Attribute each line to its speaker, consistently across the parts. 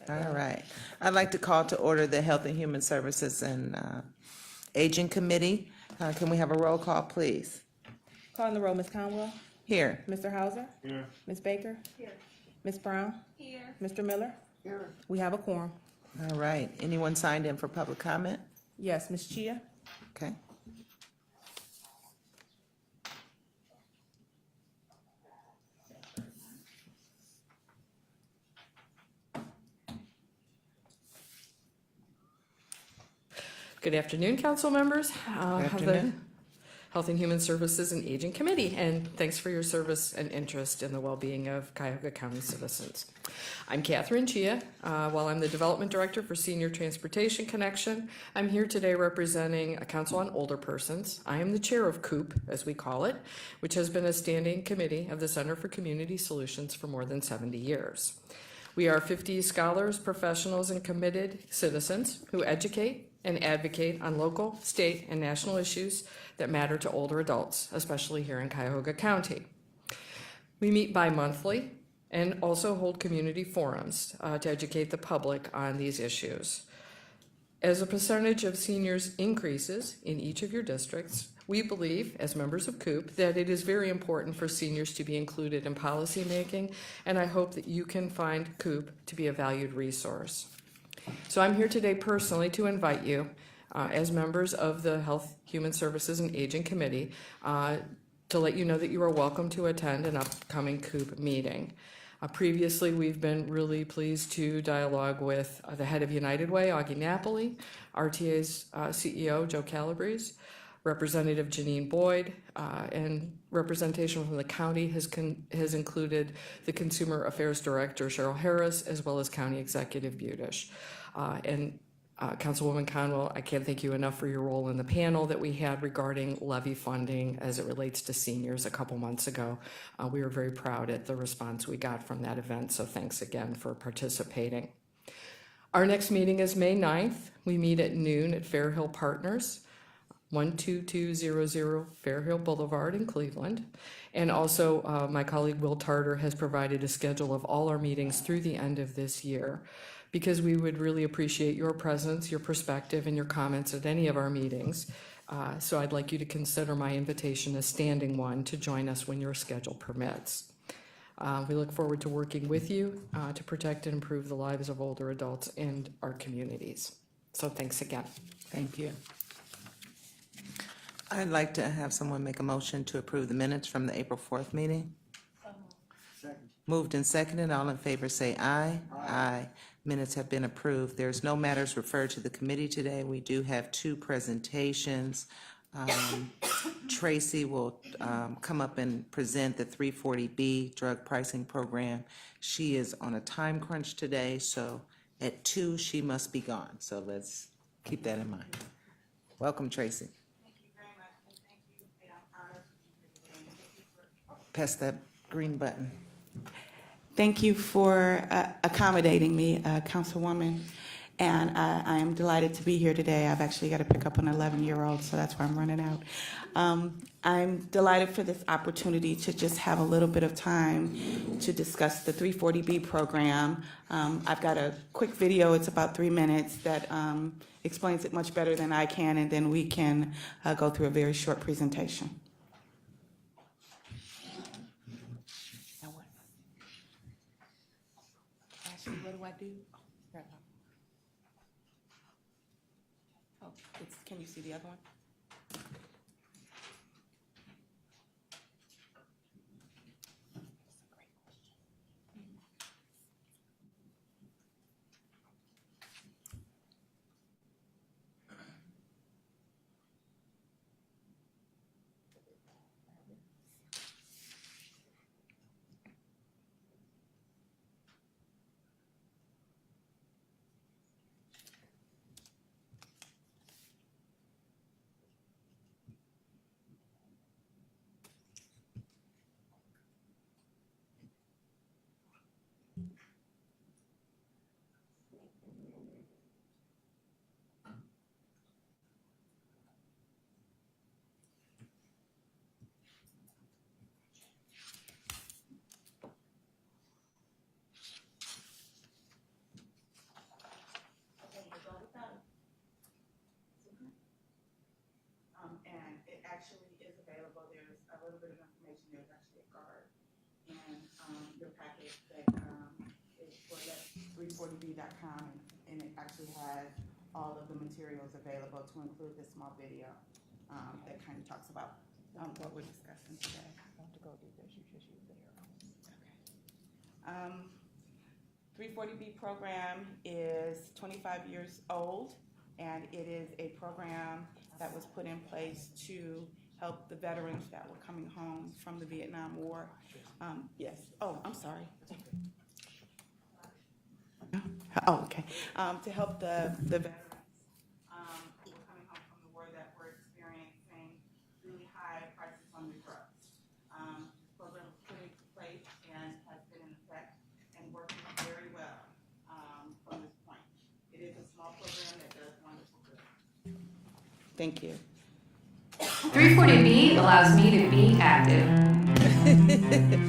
Speaker 1: All right. I'd like to call to order the Health and Human Services and Aging Committee. Can we have a roll call, please?
Speaker 2: Calling the roll, Ms. Conwell.
Speaker 1: Here.
Speaker 2: Mr. Hauser. Here. Ms. Baker. Here. Ms. Brown. Here. Mr. Miller. Here. We have a quorum.
Speaker 1: All right. Anyone signed in for public comment?
Speaker 2: Yes, Ms. Chia.
Speaker 1: Okay.
Speaker 3: Good afternoon, council members.
Speaker 1: Good
Speaker 3: Of the
Speaker 1: afternoon.
Speaker 3: Health and Human Services and Aging Committee, and thanks for your service and interest in the well-being of Cuyahoga County citizens. I'm Catherine Chia. While I'm the Development Director for Senior Transportation Connection, I'm here today representing a Council on Older Persons. I am the chair of COOP, as we call it, which has been a standing committee of the Center for Community Solutions for more than 70 years. We are 50 scholars, professionals, and committed citizens who educate and advocate on local, state, and national issues that matter to older adults, especially here in Cuyahoga County. We meet bi-monthly and also hold community forums to educate the public on these issues. As a percentage of seniors increases in each of your districts, we believe, as members of COOP, that it is very important for seniors to be included in policymaking, and I hope that you can find COOP to be a valued resource. So I'm here today personally to invite you, as members of the Health, Human Services, and Aging Committee, to let you know that you are welcome to attend an upcoming COOP meeting. Previously, we've been really pleased to dialogue with the head of United Way, Augie Napoli, RTA's CEO, Joe Calabrese, Representative Janine Boyd, and representation from the county has included the Consumer Affairs Director, Cheryl Harris, as well as County Executive Budish. Councilwoman Conwell, I can't thank you enough for your role in the panel that we had regarding levy funding as it relates to seniors a couple months ago. We were very proud at the response we got from that event, so thanks again for participating. Our next meeting is May 9th. We meet at noon at Fairhill Partners, 12200 Fairhill Boulevard in Cleveland. And also my colleague Will Tarter has provided a schedule of all our meetings through the end of this year, because we would really appreciate your presence, your perspective, and your comments at any of our meetings. So I'd like you to consider my invitation a standing one to join us when your schedule permits. We look forward to working with you to protect and improve the lives of older adults and our communities. So thanks again.
Speaker 1: Thank you. I'd like to have someone make a motion to approve the minutes from the April 4th meeting. Moved and seconded. All in favor say aye. Aye. Minutes have been approved. There's no matters referred to the committee today. We do have two presentations. Tracy will come up and present the 340B drug pricing program. She is on a time crunch today, so at 2 she must be gone. So let's keep that in mind. Welcome, Tracy.
Speaker 4: Thank you very much, and thank you, and I'm honored to be here today.
Speaker 1: Press that green button.
Speaker 4: Thank you for accommodating me, Councilwoman, and I am delighted to be here today. I've actually got to pick up an 11-year-old, so that's why I'm running out. I'm delighted for this opportunity to just have a little bit of time to discuss the 340B program. I've got a quick video, it's about 3 minutes, that explains it much better than I can, and then we can go through a very short presentation. What do I do? Oh, can you see the other one? little bit of information. There's actually a card in your packet that is for 340b.com, and it actually has all of the materials available to include this small video that kind of talks about what we're discussing today. Okay. 340B program is 25 years old, and it is a program that was put in place to help the veterans that were coming home from the Vietnam War. Yes. Oh, I'm sorry. Oh, okay. To help the veterans who were coming home from the war that were experiencing really high prices on their drugs. This program was put into place and has been in effect and working very well from this point. It is a small program that does wonderful good. Thank you.
Speaker 5: 340B allows me to be active.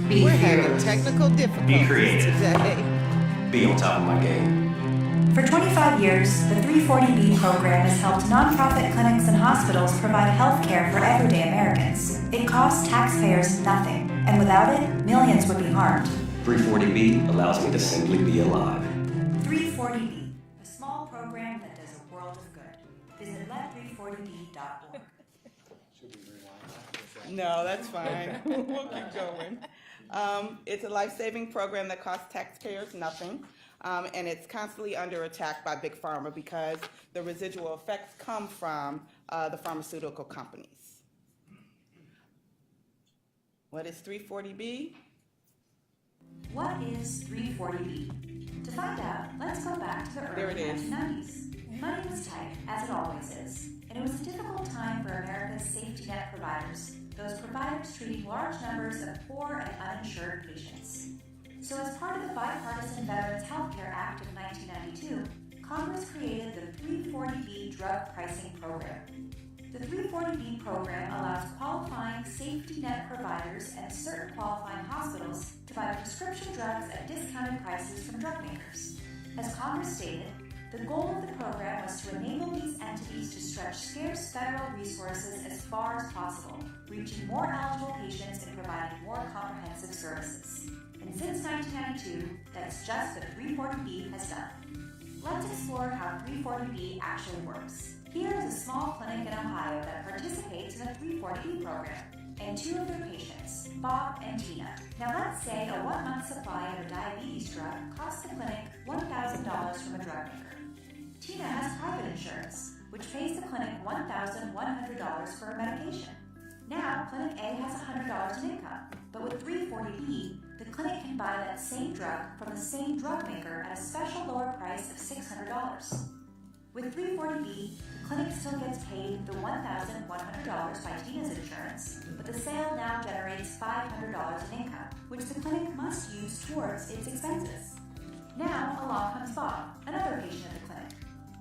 Speaker 5: Be
Speaker 1: We're having
Speaker 5: fearless.
Speaker 1: technical difficulties
Speaker 6: creative.
Speaker 1: today.
Speaker 6: Be on top of my game.
Speaker 7: For 25 years, the 340B program has helped nonprofit clinics and hospitals provide health care for everyday Americans. It costs taxpayers nothing, and without it, millions would be harmed.
Speaker 6: 340B allows me to simply be alive.
Speaker 7: 340B, a small program that does a world of good. Visit let340b.org.
Speaker 4: No, that's fine. We'll keep going. It's a life-saving program that costs taxpayers nothing, and it's constantly under attack by Big Pharma because the residual effects come from the pharmaceutical companies. What is 340B?
Speaker 7: What is 340B? To find out, let's go back to the
Speaker 4: There
Speaker 7: early
Speaker 4: it is.
Speaker 7: 1990s. Money was tight, as it always is, and it was a difficult time for America's safety net providers, those providers treating large numbers of poor and uninsured patients. So as part of the Bipartisan Veterans Health Care Act of 1992, Congress created the 340B drug pricing program. The 340B program allows qualifying safety net providers and certain qualifying hospitals to buy prescription drugs at discounted prices from drug makers. As Congress stated, the goal of the program was to enable these entities to stretch scarce federal resources as far as possible, reaching more eligible patients and providing more comprehensive services. And since 1992, that's just what 340B has done. Let's explore how 340B actually works. Here is a small clinic in Ohio that participates in the 340B program, and two of their patients, Bob and Tina. Now let's say a 1-month supply of a diabetes drug costs the clinic $1,000 from a drug maker. Tina has private insurance, which pays the clinic $1,100 for her medication. Now, Clinic A has $100 in income, but with 340B, the clinic can buy that same drug from the same drug maker at a special lower price of $600. With 340B, the clinic still gets paid the $1,100 by Tina's insurance, but the sale now generates $500 in income, which the clinic must use towards its expenses. Now, along comes Bob, another patient at the clinic.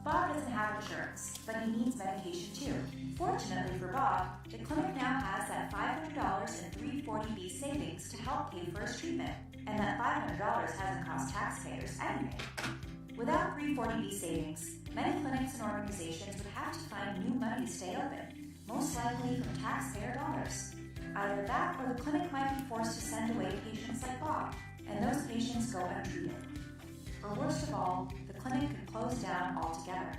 Speaker 7: Bob doesn't have insurance, but he needs medication too. Fortunately for Bob, the clinic now has that $500 in 340B savings to help pay for his treatment, and that $500 hasn't cost taxpayers anything. Without 340B savings, many clinics and organizations would have to find new money to stay open, most likely from taxpayer dollars. Either that or the clinic might be forced to send away patients like Bob, and those patients go untreated. Or worst of all, the clinic could close down altogether.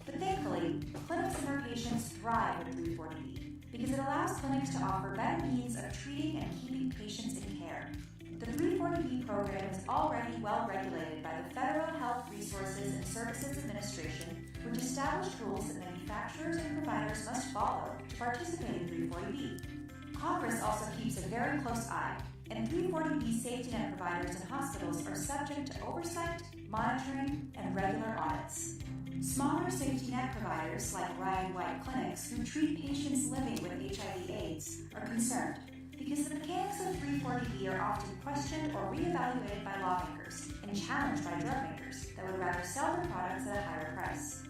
Speaker 7: But thankfully, clinics and their patients thrive with 340B because it allows clinics to offer better means of treating and keeping patients in care. The 340B program is already well regulated by the Federal Health Resources and Services Administration, which established rules that manufacturers and providers must follow to participate in 340B. Congress also keeps a very close eye, and 340B safety net providers and hospitals are subject to oversight, monitoring, and regular audits. Smaller safety net providers like Ryan White clinics who treat patients living with HIV/AIDS are concerned because the mechanics of 340B are often questioned or reevaluated by lawmakers and challenged by drug makers that would rather sell their products at a higher price.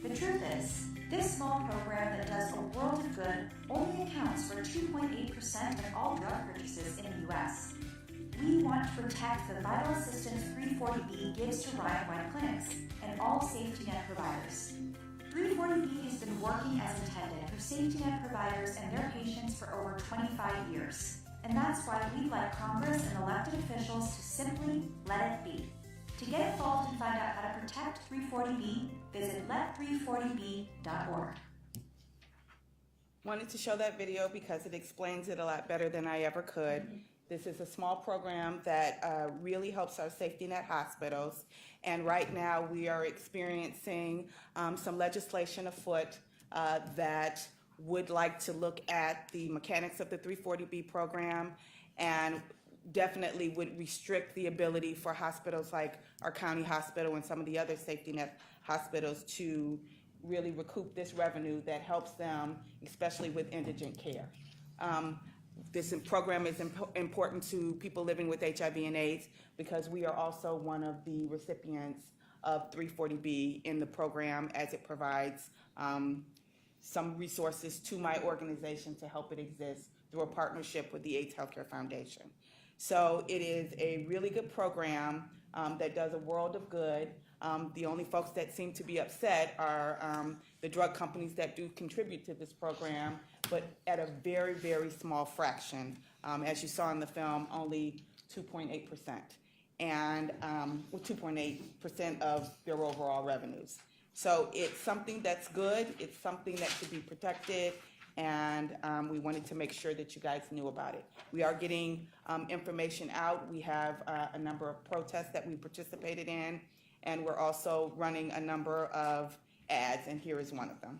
Speaker 7: The truth is, this small program that does a world of good only accounts for 2.8% of all drug purchases in the U.S. We want to protect the vital assistance 340B gives to Ryan White clinics and all safety net providers. 340B has been working as intended for safety net providers and their patients for over 25 years. And that's why we'd like Congress and elected officials to simply let it be. To get involved and find out how to protect 340B, visit let340b.org.
Speaker 4: Wanted to show that video because it explains it a lot better than I ever could. This is a small program that really helps our safety net hospitals. And right now we are experiencing some legislation afoot that would like to look at the mechanics of the 340B program and definitely would restrict the ability for hospitals like our county hospital and some of the other safety net hospitals to really recoup this revenue that helps them, especially with indigent care. This program is important to people living with HIV and AIDS because we are also one of the recipients of 340B in the program, as it provides some resources to my organization to help it exist through a partnership with the AIDS Healthcare Foundation. So it is a really good program that does a world of good. The only folks that seem to be upset are the drug companies that do contribute to this program, but at a very, very small fraction. As you saw in the film, only 2.8%, and 2.8% of their overall revenues. So it's something that's good, it's something that should be protected, and we wanted to make sure that you guys knew about it. We are getting information out. We have a number of protests that we participated in, and we're also running a number of ads, and here is one of them.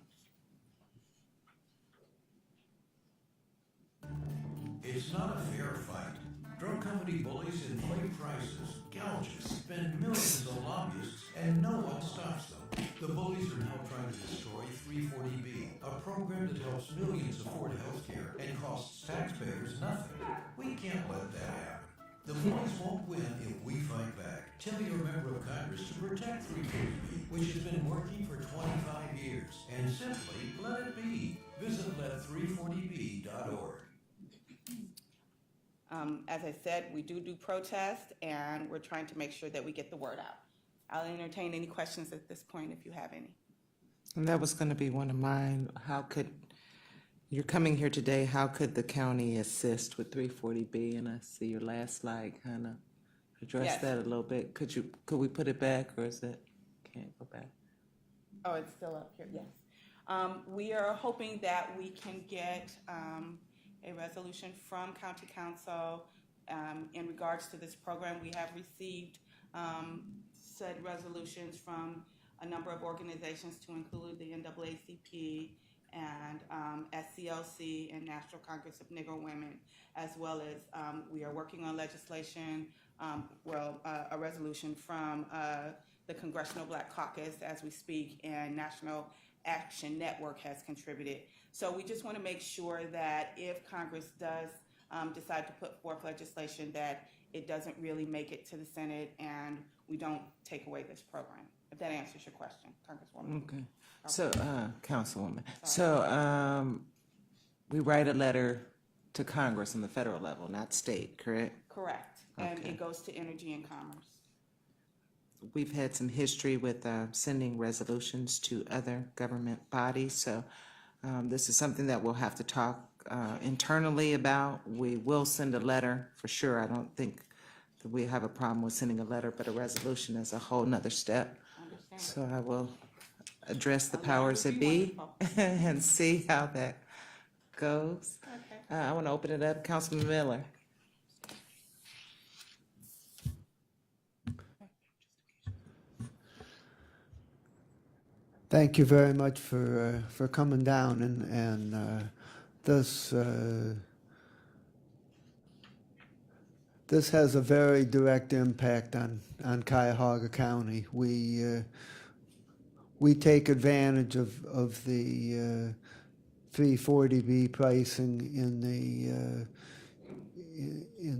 Speaker 8: It's not a fair fight. Drug company bullies inflate prices, gouges, spend millions on lobbyists, and no one stops them. The bullies are now trying to destroy 340B, a program that helps millions afford health care and costs taxpayers nothing. We can't let that happen. The bullies won't win if we fight back. Tell your member of Congress to protect 340B, which has been working for 25 years, and simply let it be. Visit let340b.org.
Speaker 4: As I said, we do protests, and we're trying to make sure that we get the word out. I'll entertain any questions at this point if you have any.
Speaker 1: And that was going to be one of mine. You're coming here today, how could the county assist with 340B? And I see your last slide kind of address
Speaker 4: Yes.
Speaker 1: that a little bit. Could we put it back, or is it, can't go back?
Speaker 4: Oh, it's still up here, yes. We are hoping that we can get a resolution from County Council in regards to this program. We have received said resolutions from a number of organizations to include the NAACP and SCLC and National Congress of Negro Women, as well as we are working on legislation, a resolution from the Congressional Black Caucus as we speak, and National Action Network has contributed. So we just want to make sure that if Congress does decide to put forth legislation, that it doesn't really make it to the Senate and we don't take away this program. If that answers your question, Congresswoman.
Speaker 1: Okay. So, Councilwoman, so we write a letter to Congress on the federal level, not state, correct?
Speaker 4: Correct. And
Speaker 1: Okay.
Speaker 4: it goes to Energy and Commerce.
Speaker 1: We've had some history with sending resolutions to other government bodies, so this is something that we'll have to talk internally about. We will send a letter for sure. I don't think that we have a problem with sending a letter, but a resolution is a whole nother step.
Speaker 4: Understand?
Speaker 1: So I will address the
Speaker 4: A letter
Speaker 1: powers
Speaker 4: would
Speaker 1: that
Speaker 4: be
Speaker 1: be
Speaker 4: wonderful.
Speaker 1: and see how that goes.
Speaker 4: Okay.
Speaker 1: I want to open it up. Councilman Miller.
Speaker 9: Thank you very much for coming down, and this has a very direct impact on Cuyahoga County. We take advantage of the 340B pricing in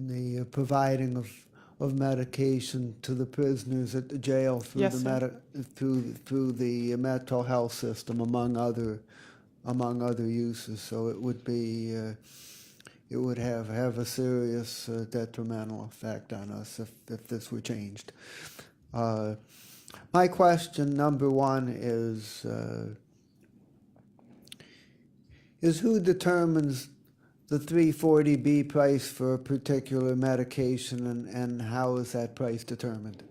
Speaker 9: the providing of medication to the prisoners at the jail through
Speaker 4: Yes,
Speaker 9: through the mental health system, among other uses. So it would be it would have a serious detrimental effect on us if this were changed. My question number one is is who determines the 340B price for a particular medication, and how is that price determined?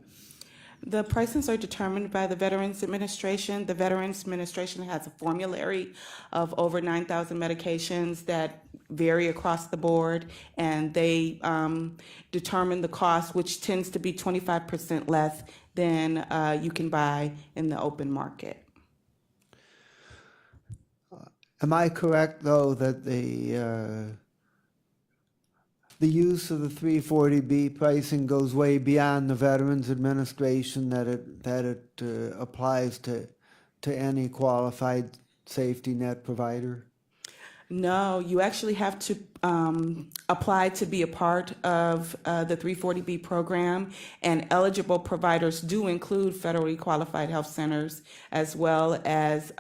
Speaker 4: The prices are determined by the Veterans Administration. The Veterans Administration has a formulary of over 9,000 medications that vary across the board, and they determine the cost, which tends to be 25% less than you can buy in the open market.
Speaker 9: Am I correct, though, that the use of the 340B pricing goes way beyond the Veterans Administration, that it applies to any qualified safety net provider?
Speaker 4: No, you actually have to apply to be a part of the 340B program, and eligible providers do include federally qualified health centers as well as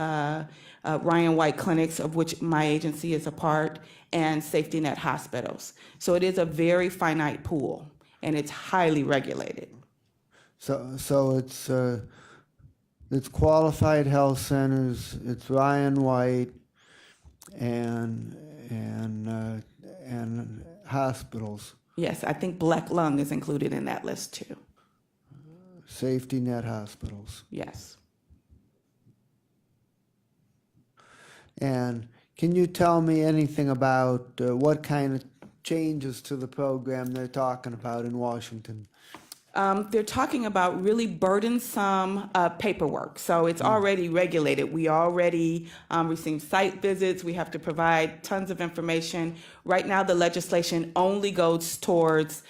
Speaker 4: Ryan White clinics, of which my agency is a part, and safety net hospitals. So it is a very finite pool, and it's highly regulated.
Speaker 9: So it's qualified health centers, it's Ryan White, and hospitals,
Speaker 4: Yes, I think Black Lung is included in that list too.
Speaker 9: safety net hospitals.
Speaker 4: Yes.
Speaker 9: And can you tell me anything about what kind of changes to the program they're talking about in Washington?
Speaker 4: They're talking about really burdensome paperwork. So it's already regulated. We already receive site visits. We have to provide tons of information. Right now, the legislation only goes towards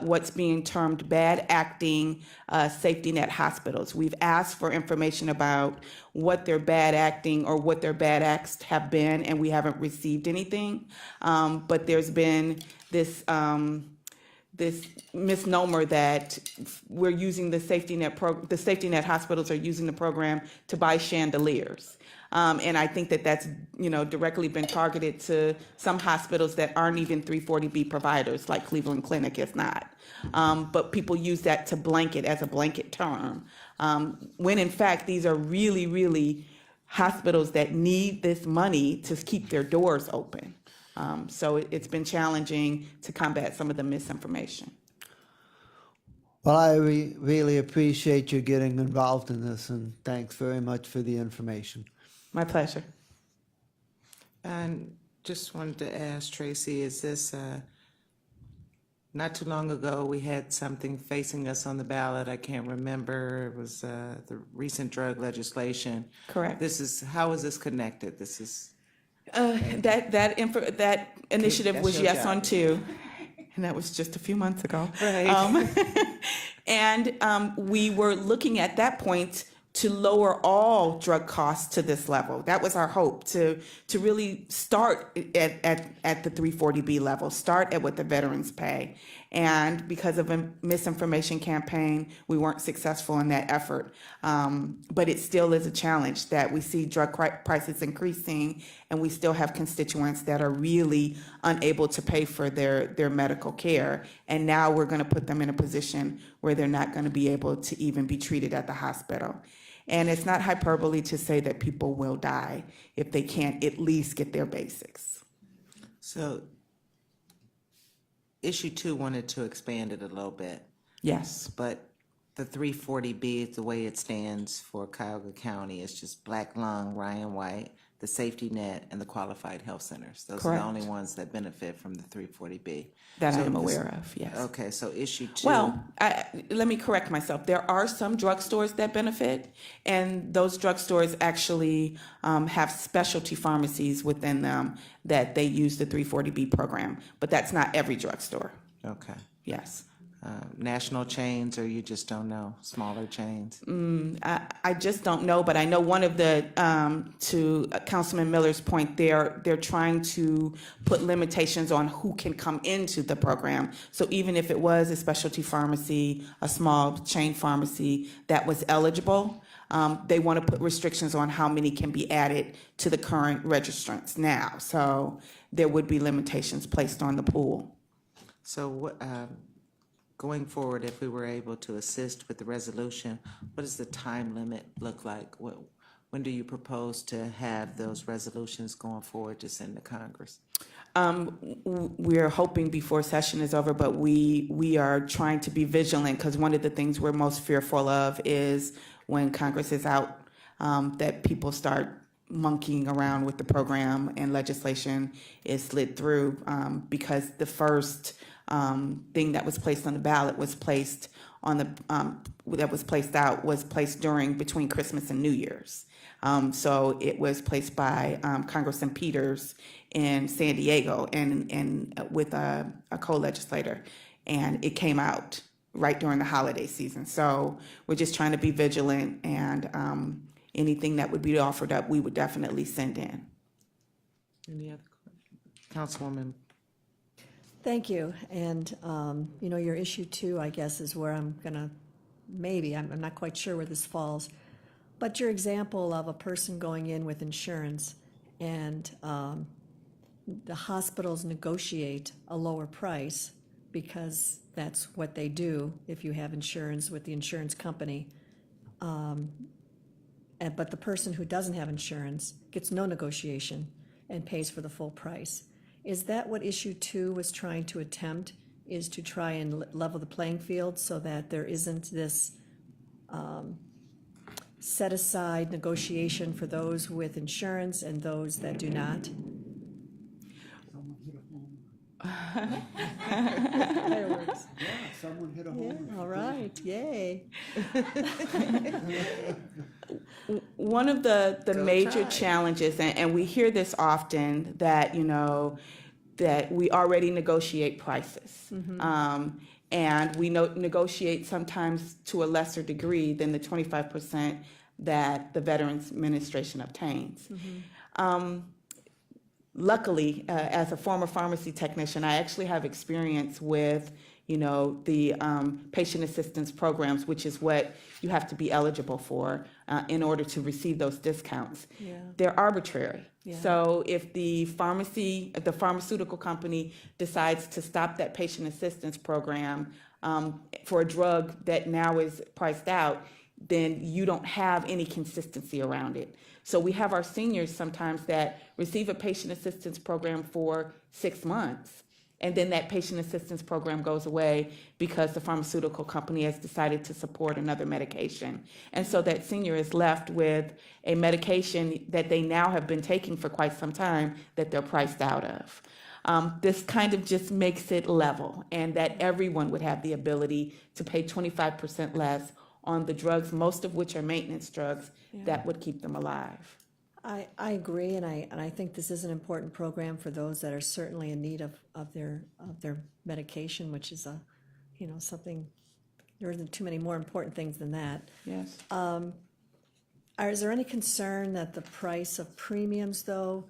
Speaker 4: what's being termed bad acting safety net hospitals. We've asked for information about what their bad acting or what their bad acts have been, and we haven't received anything. But there's been this misnomer that we're using the safety net hospitals are using the program to buy chandeliers. And I think that that's, directly been targeted to some hospitals that aren't even 340B providers, like Cleveland Clinic is not. But people use that to blanket as a blanket term, when in fact, these are really, really hospitals that need this money to keep their doors open. So it's been challenging to combat some of the misinformation.
Speaker 9: Well, I really appreciate you getting involved in this, and thanks very much for the information.
Speaker 4: My pleasure.
Speaker 1: And just wanted to ask Tracy, is this, not too long ago, we had something facing us on the ballot, I can't remember, it was the recent drug legislation.
Speaker 4: Correct.
Speaker 1: How is this connected? This is...
Speaker 4: That initiative
Speaker 1: That's
Speaker 4: was
Speaker 1: your
Speaker 4: yes
Speaker 1: job.
Speaker 4: on two, and that was just a few months ago.
Speaker 1: Right.
Speaker 4: And we were looking at that point to lower all drug costs to this level. That was our hope, to really start at the 340B level, start at what the veterans pay. And because of a misinformation campaign, we weren't successful in that effort. But it still is a challenge that we see drug prices increasing, and we still have constituents that are really unable to pay for their medical care. And now we're going to put them in a position where they're not going to be able to even be treated at the hospital. And it's not hyperbole to say that people will die if they can't at least get their basics.
Speaker 1: So, issue 2 wanted to expand it a little bit,
Speaker 4: Yes,
Speaker 1: but the 340B, the way it stands for Cuyahoga County, is just Black Lung, Ryan White, the safety net, and the qualified health centers. Those are
Speaker 4: Correct.
Speaker 1: the only ones that benefit from the 340B.
Speaker 4: that
Speaker 1: So
Speaker 4: I am
Speaker 1: this-
Speaker 4: aware of, yes.
Speaker 1: Okay, so issue 2.
Speaker 4: Well, let me correct myself. There are some drugstores that benefit, and those drugstores actually have specialty pharmacies within them that they use the 340B program, but that's not every drugstore.
Speaker 1: Okay.
Speaker 4: Yes.
Speaker 1: National chains, or you just don't know? Smaller chains?
Speaker 4: I just don't know, but I know one of the, to Councilman Miller's point, they're trying to put limitations on who can come into the program. So even if it was a specialty pharmacy, a small chain pharmacy that was eligible, they want to put restrictions on how many can be added to the current registrants now. So there would be limitations placed on the pool.
Speaker 1: So what, going forward, if we were able to assist with the resolution, what does the time limit look like? when do you propose to have those resolutions going forward to send to Congress?
Speaker 4: We're hoping before session is over, but we are trying to be vigilant because one of the things we're most fearful of is when Congress is out, that people start monkeying around with the program and legislation is slid through, because the first thing that was placed on the ballot was placed on the was placed between Christmas and New Year's. So it was placed by Congressman Peters in San Diego and with a co-legislator, and it came out right during the holiday season. So we're just trying to be vigilant, and anything that would be offered up, we would definitely send in.
Speaker 1: Any other questions? Councilwoman?
Speaker 10: Thank you. And, your issue 2, I guess, is where I'm gonna, I'm not quite sure where this falls. But your example of a person going in with insurance and the hospitals negotiate a lower price because that's what they do if you have insurance with the insurance company. But the person who doesn't have insurance gets no negotiation and pays for the full price. Is that what issue 2 was trying to attempt, is to try and level the playing field so that there isn't this set aside negotiation for those with insurance and those that do not? Fireworks.
Speaker 9: Someone hit a home run.
Speaker 10: All right, yay.
Speaker 4: One of the major challenges, and we hear this often, that that we already negotiate prices, and we negotiate sometimes to a lesser degree than the 25% that the Veterans Administration obtains. Luckily, as a former pharmacy technician, I actually have experience with the patient assistance programs, which is what you have to be eligible for in order to receive those discounts.
Speaker 10: Yeah.
Speaker 4: They're arbitrary.
Speaker 10: Yeah.
Speaker 4: So if the pharmaceutical company decides to stop that patient assistance program for a drug that now is priced out, then you don't have any consistency around it. So we have our seniors sometimes that receive a patient assistance program for 6 months, and then that patient assistance program goes away because the pharmaceutical company has decided to support another medication. And so that senior is left with a medication that they now have been taking for quite some time that they're priced out of. This kind of just makes it level, and that everyone would have the ability to pay 25% less on the drugs, most of which are maintenance drugs, that would keep them alive.
Speaker 10: I agree, and I think this is an important program for those that are certainly in need of their medication, which is something. There isn't too many more important things than that.
Speaker 4: Yes.
Speaker 10: Is there any concern that the price of premiums, though,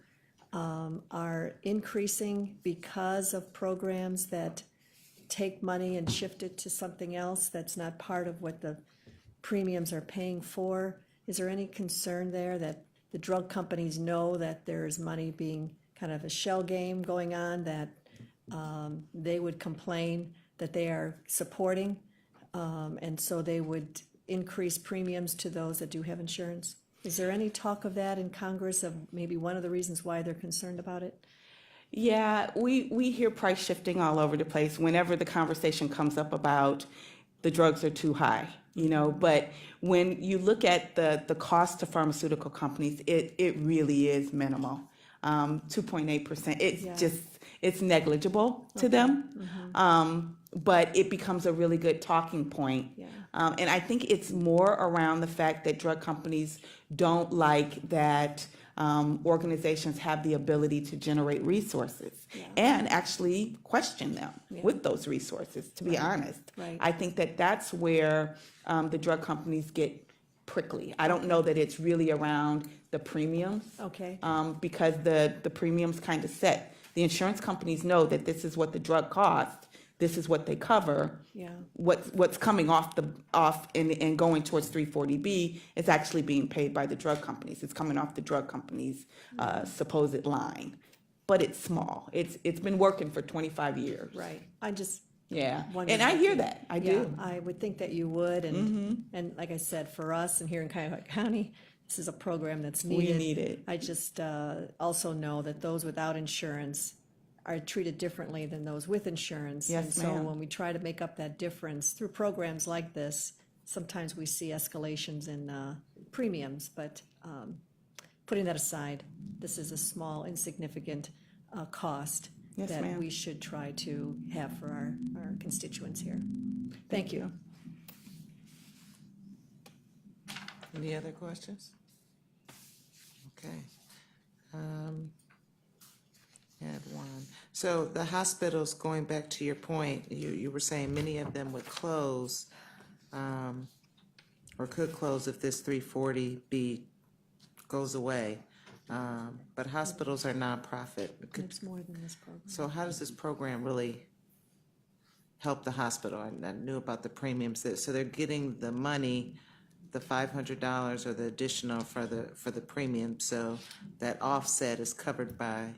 Speaker 10: are increasing because of programs that take money and shift it to something else that's not part of what the premiums are paying for? Is there any concern there that the drug companies know that there's money being kind of a shell game going on, that they would complain that they are supporting, and so they would increase premiums to those that do have insurance? Is there any talk of that in Congress, of maybe one of the reasons why they're concerned about it?
Speaker 4: Yeah, we hear price shifting all over the place whenever the conversation comes up about the drugs are too high, but when you look at the cost to pharmaceutical companies, it really is minimal. 2.8%, it's negligible to them, but it becomes a really good talking point.
Speaker 10: Yeah.
Speaker 4: And I think it's more around the fact that drug companies don't like that organizations have the ability to generate resources and actually question them with those resources, to be honest.
Speaker 10: Right.
Speaker 4: I think that's where the drug companies get prickly. I don't know that it's really around the premiums.
Speaker 10: Okay.
Speaker 4: Because the premiums kind of set. The insurance companies know that this is what the drug costs. This is what they cover.
Speaker 10: Yeah.
Speaker 4: What's coming off and going towards 340B is actually being paid by the drug companies. It's coming off the drug companies' supposed line, but it's small. It's been working for 25 years.
Speaker 10: Right. I just
Speaker 4: wondered, and I hear that. I do.
Speaker 10: I would think that you would, and like I said, for us and here in Cuyahoga County, this is a program that's
Speaker 4: We
Speaker 10: needed.
Speaker 4: need it.
Speaker 10: I just also know that those without insurance are treated differently than those with insurance.
Speaker 4: Yes,
Speaker 10: And so
Speaker 4: ma'am.
Speaker 10: when we try to make up that difference through programs like this, sometimes we see escalations in premiums, but putting that aside, this is a small, insignificant cost
Speaker 4: Yes,
Speaker 10: that
Speaker 4: ma'am.
Speaker 10: we should try to have for our constituents here. Thank you.
Speaker 1: Any other questions? Okay. Had one. So the hospitals, going back to your point, you were saying many of them would close, or could close if this 340B goes away. But hospitals are nonprofit.
Speaker 10: It's more than this program.
Speaker 1: So how does this program really help the hospital? I knew about the premiums, so they're getting the money, the $500 or the additional for the premium, so that offset is covered by.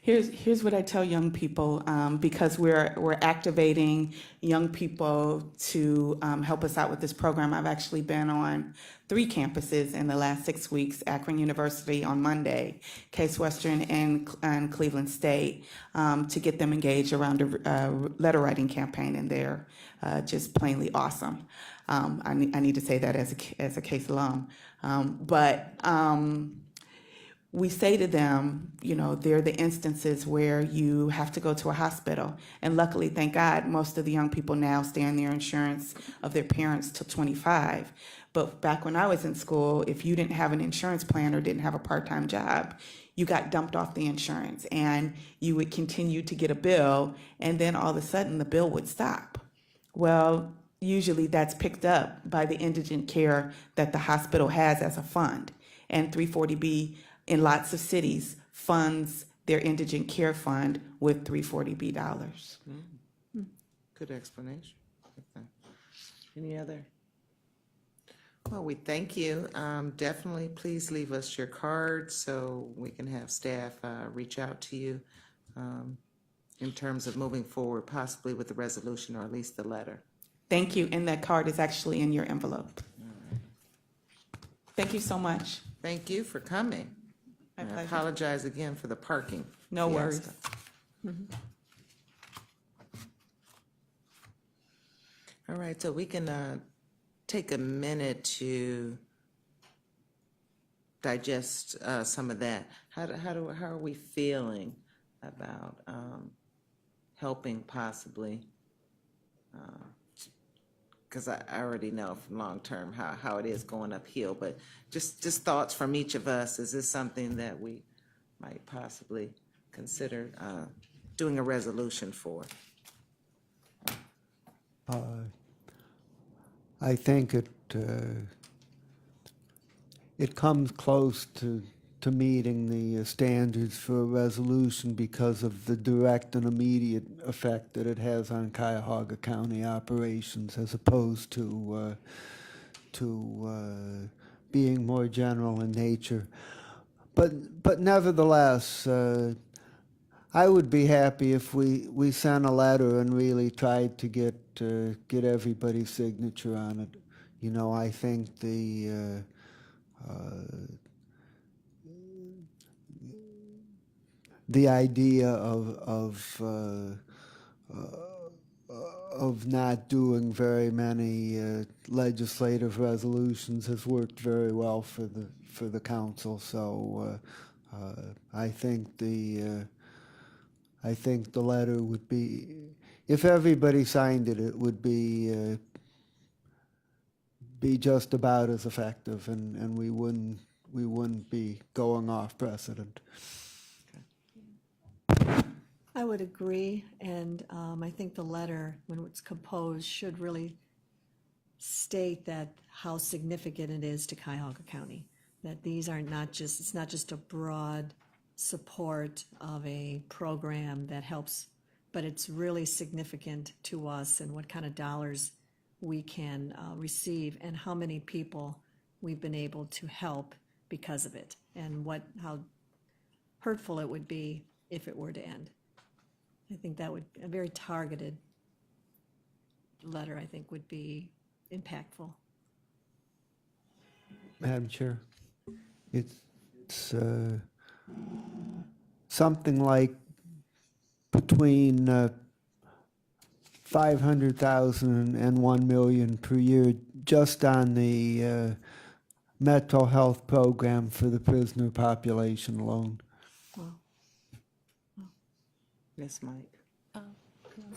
Speaker 4: Here's what I tell young people, because we're activating young people to help us out with this program. I've actually been on 3 campuses in the last 6 weeks: Akron University on Monday, Case Western, and Cleveland State, to get them engaged around a letter writing campaign, and they're just plainly awesome. I need to say that as a Case alum, but. We say to them, there are the instances where you have to go to a hospital. And luckily, thank God, most of the young people now stay on their insurance of their parents till 25. But back when I was in school, if you didn't have an insurance plan or didn't have a part-time job, you got dumped off the insurance and you would continue to get a bill, and then all of a sudden the bill would stop. Well, usually that's picked up by the indigent care that the hospital has as a fund. And 340B in lots of cities funds their indigent care fund with 340B dollars.
Speaker 1: Good explanation. Okay. Any other? Well, we thank you. Definitely, please leave us your card so we can have staff reach out to you in terms of moving forward, possibly with the resolution or at least the letter.
Speaker 4: Thank you, and that card is actually in your envelope. Thank you so much.
Speaker 1: Thank you for coming.
Speaker 4: My
Speaker 1: I
Speaker 4: pleasure.
Speaker 1: apologize again for the parking.
Speaker 4: No
Speaker 1: fiasco.
Speaker 4: worries.
Speaker 1: All right, so we can take a minute to digest some of that. How are we feeling about helping possibly? Because I already know from long term how it is going uphill, but just thoughts from each of us. Is this something that we might possibly consider doing a resolution for?
Speaker 9: I think it comes close to meeting the standards for a resolution because of the direct and immediate effect that it has on Cuyahoga County operations, as opposed to being more general in nature. But nevertheless, I would be happy if we sent a letter and really tried to get everybody's signature on it. I think the idea of not doing very many legislative resolutions has worked very well for the council. So I think the letter would be, if everybody signed it, it would be just about as effective, and we wouldn't be going off precedent.
Speaker 10: I would agree, and I think the letter, when it's composed, should really state that how significant it is to Cuyahoga County. That these are it's not just a broad support of a program that helps, but it's really significant to us and what kind of dollars we can receive and how many people we've been able to help because of it, and how hurtful it would be if it were to end. I think that would, a very targeted letter, I think, would be impactful.
Speaker 9: Madam Chair. It's something like between 500,000 and 1 million per year just on the mental health program for the prisoner population alone.
Speaker 1: Yes, Mike.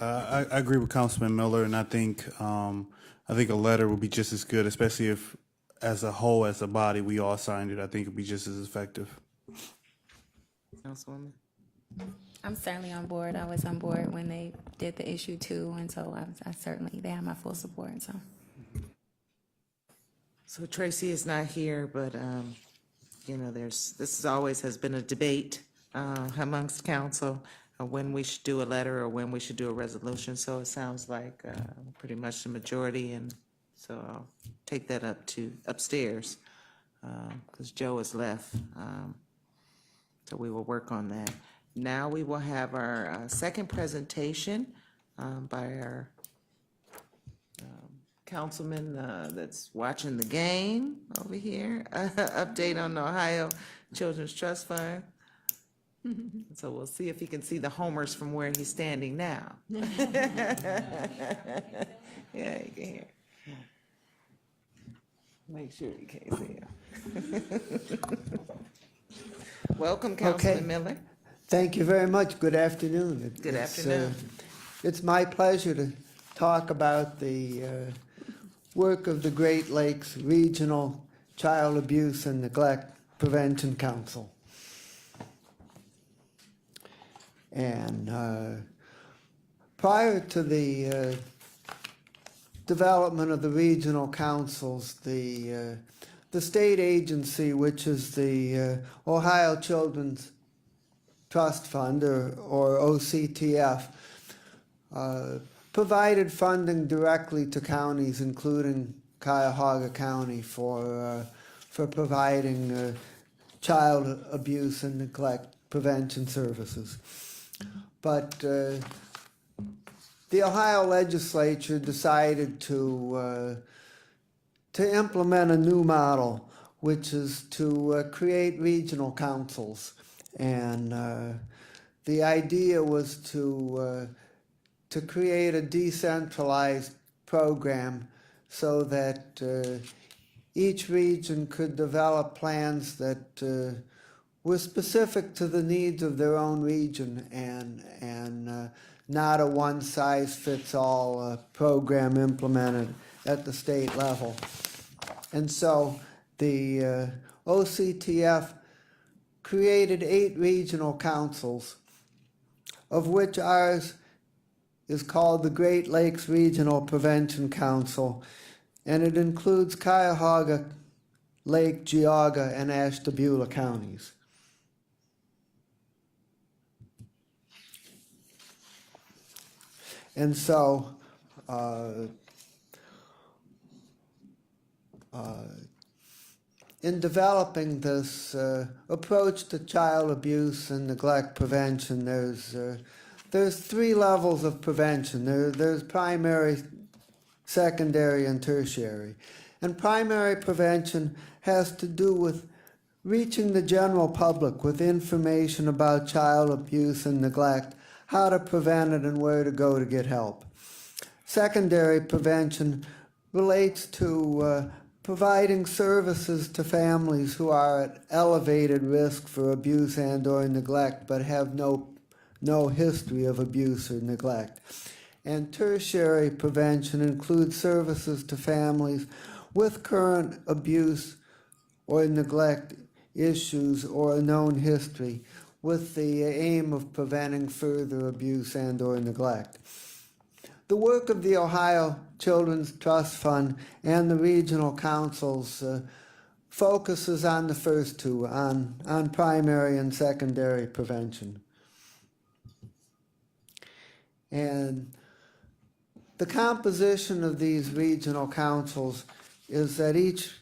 Speaker 11: I agree with Councilman Miller, and I think a letter would be just as good, especially if, as a whole, as a body, we all signed it. I think it'd be just as effective.
Speaker 1: Councilwoman?
Speaker 5: I'm certainly on board. I was on board when they did the issue too, and so I certainly, they have my full support, so.
Speaker 1: So Tracy is not here, but, you know, this is always has been a debate amongst council when we should do a letter or when we should do a resolution. So it sounds like pretty much the majority, and so I'll take that up to upstairs because Joe has left. So we will work on that. Now we will have our second presentation by our councilman that's watching the game over here. Update on the Ohio Children's Trust Fund. So we'll see if he can see the homers from where he's standing now. Yeah, you can hear. Make sure you can't see him. Welcome, Councilman Miller.
Speaker 9: Thank you very much. Good afternoon.
Speaker 1: Good afternoon.
Speaker 9: It's my pleasure to talk about the work of the Great Lakes Regional Child Abuse and Neglect Prevention Council. And prior to the development of the regional councils, the state agency, which is the Ohio Children's Trust Fund, or OCTF, provided funding directly to counties, including Cuyahoga County, for providing child abuse and neglect prevention services. But the Ohio legislature decided to implement a new model, which is to create regional councils. And the idea was to create a decentralized program so that each region could develop plans that were specific to the needs of their own region and not a one-size-fits-all program implemented at the state level. And so the OCTF created 8 regional councils, of which ours is called the Great Lakes Regional Prevention Council, and it includes Cuyahoga, Lake, Geauga, and Ashtabula counties. And so in developing this approach to child abuse and neglect prevention, there's 3 levels of prevention. There's primary, secondary, and tertiary. And primary prevention has to do with reaching the general public with information about child abuse and neglect, how to prevent it, and where to go to get help. Secondary prevention relates to providing services to families who are at elevated risk for abuse and/or neglect but have no history of abuse or neglect. And tertiary prevention includes services to families with current abuse or neglect issues or a known history, with the aim of preventing further abuse and/or neglect. The work of the Ohio Children's Trust Fund and the regional councils focuses on the first 2, on primary and secondary prevention. And the composition of these regional councils is that each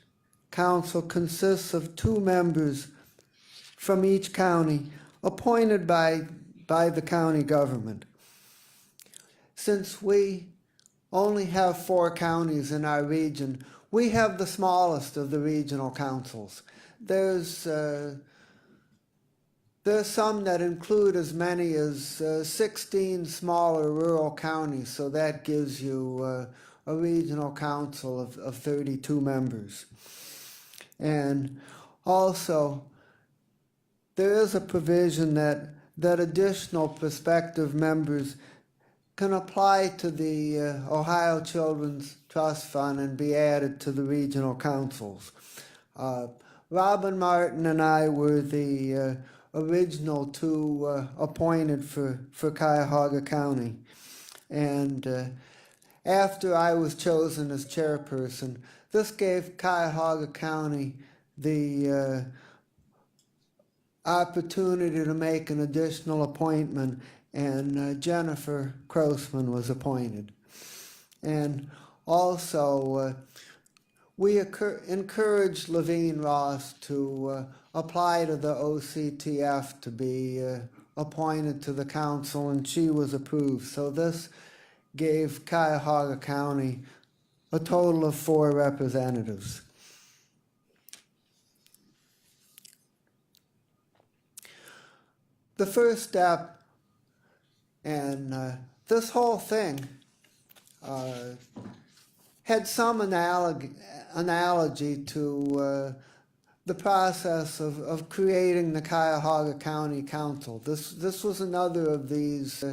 Speaker 9: council consists of 2 members from each county appointed by the county government. Since we only have 4 counties in our region, we have the smallest of the regional councils. There's some that include as many as 16 smaller rural counties, so that gives you a regional council of 32 members. And also, there is a provision that additional prospective members can apply to the Ohio Children's Trust Fund and be added to the regional councils. Robin Martin and I were the original two appointed for Cuyahoga County. And after I was chosen as chairperson, this gave Cuyahoga County the opportunity to make an additional appointment, and Jennifer Grossman was appointed. And also, we encouraged Levine Ross to apply to the OCTF to be appointed to the council, and she was approved. So this gave Cuyahoga County a total of 4 representatives. The first step, and this whole thing had some analogy to the process of creating the Cuyahoga County Council. This was another of these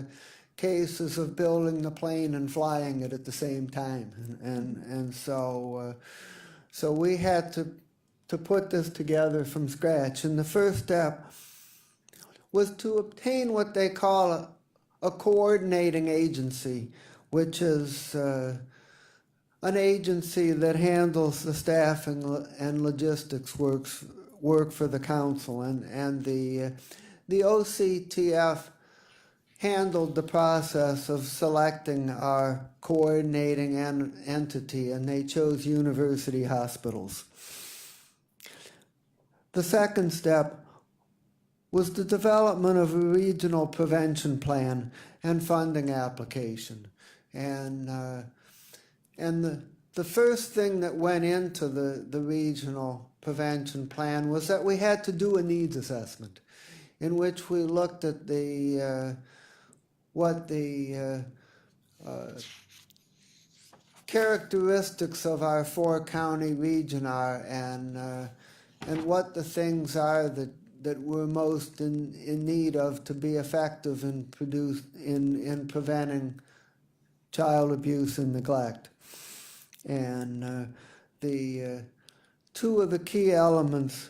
Speaker 9: cases of building the plane and flying it at the same time, and so we had to put this together from scratch. And the first step was to obtain what they call a coordinating agency, which is an agency that handles the staffing and logistics work for the council, and the OCTF handled the process of selecting our coordinating entity, and they chose university hospitals. The second step was the development of a regional prevention plan and funding application. And the first thing that went into the regional prevention plan was that we had to do a needs assessment, in which we looked at what the characteristics of our 4-county region are, and what the things are that we're most in need of to be effective in preventing child abuse and neglect. And the 2 of the key elements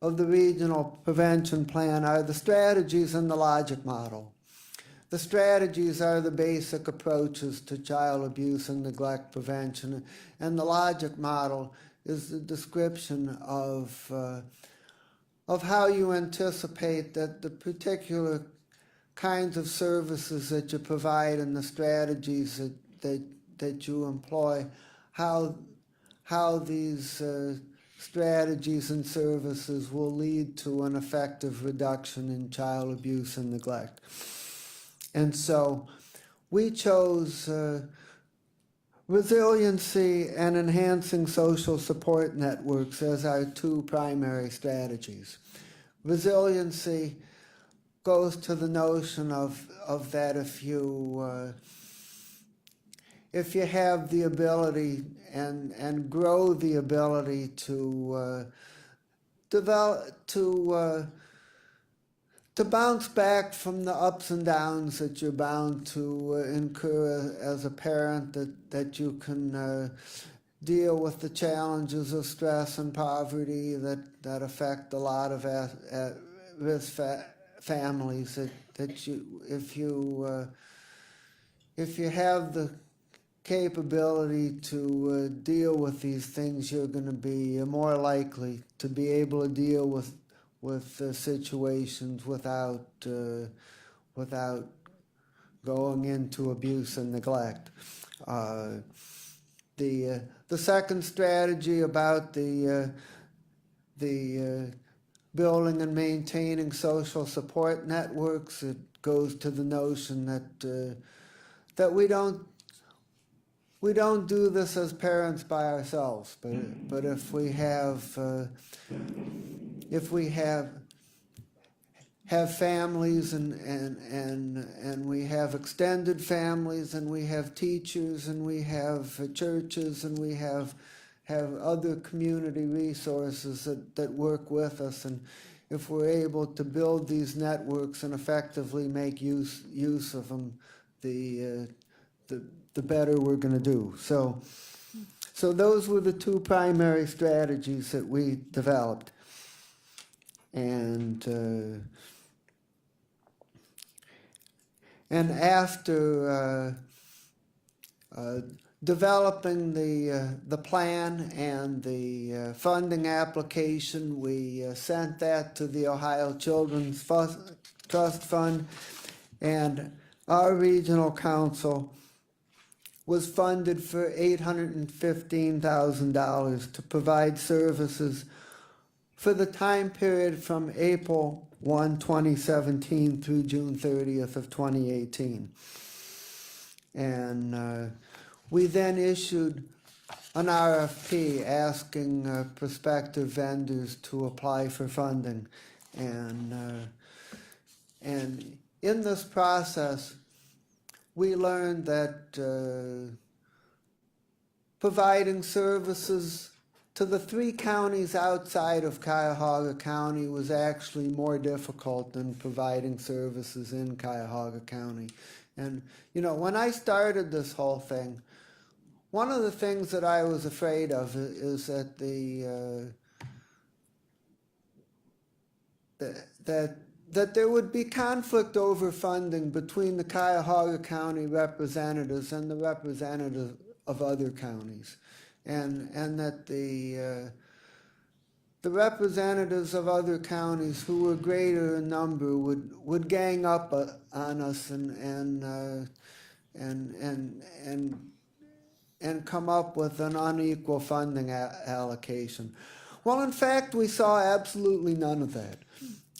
Speaker 9: of the regional prevention plan are the strategies and the logic model. The strategies are the basic approaches to child abuse and neglect prevention, and the logic model is the description of how you anticipate that the particular kinds of services that you provide and the strategies that you employ, how these strategies and services will lead to an effective reduction in child abuse and neglect. And so we chose resiliency and enhancing social support networks as our 2 primary strategies. Resiliency goes to the notion of that if you have the ability and grow the ability to develop to bounce back from the ups and downs that you're bound to incur as a parent, that you can deal with the challenges of stress and poverty that affect a lot of at-risk families. That you, if you have the capability to deal with these things, you're going to be more likely to be able to deal with situations without going into abuse and neglect. The second strategy about the building and maintaining social support networks, it goes to the notion that we don't we don't do this as parents by ourselves, but if we have families and we have extended families and we have teachers and we have churches and we have other community resources that work with us, and if we're able to build these networks and effectively make use of them, the better we're going to do. So those were the two primary strategies that we developed. And after developing the plan and the funding application, we sent that to the Ohio Children's Trust Fund, and our regional council was funded for $815,000 to provide services for the time period from April 1, 2017 through June 30th of 2018. And we then issued an RFP asking prospective vendors to apply for funding. And in this process, we learned that providing services to the 3 counties outside of Cuyahoga County was actually more difficult than providing services in Cuyahoga County. And, you know, when I started this whole thing, one of the things that I was afraid of is that that there would be conflict over funding between the Cuyahoga County representatives and the representatives of other counties, and that the representatives of other counties who were greater in number would gang up on us and come up with an unequal funding allocation. Well, in fact, we saw absolutely none of that.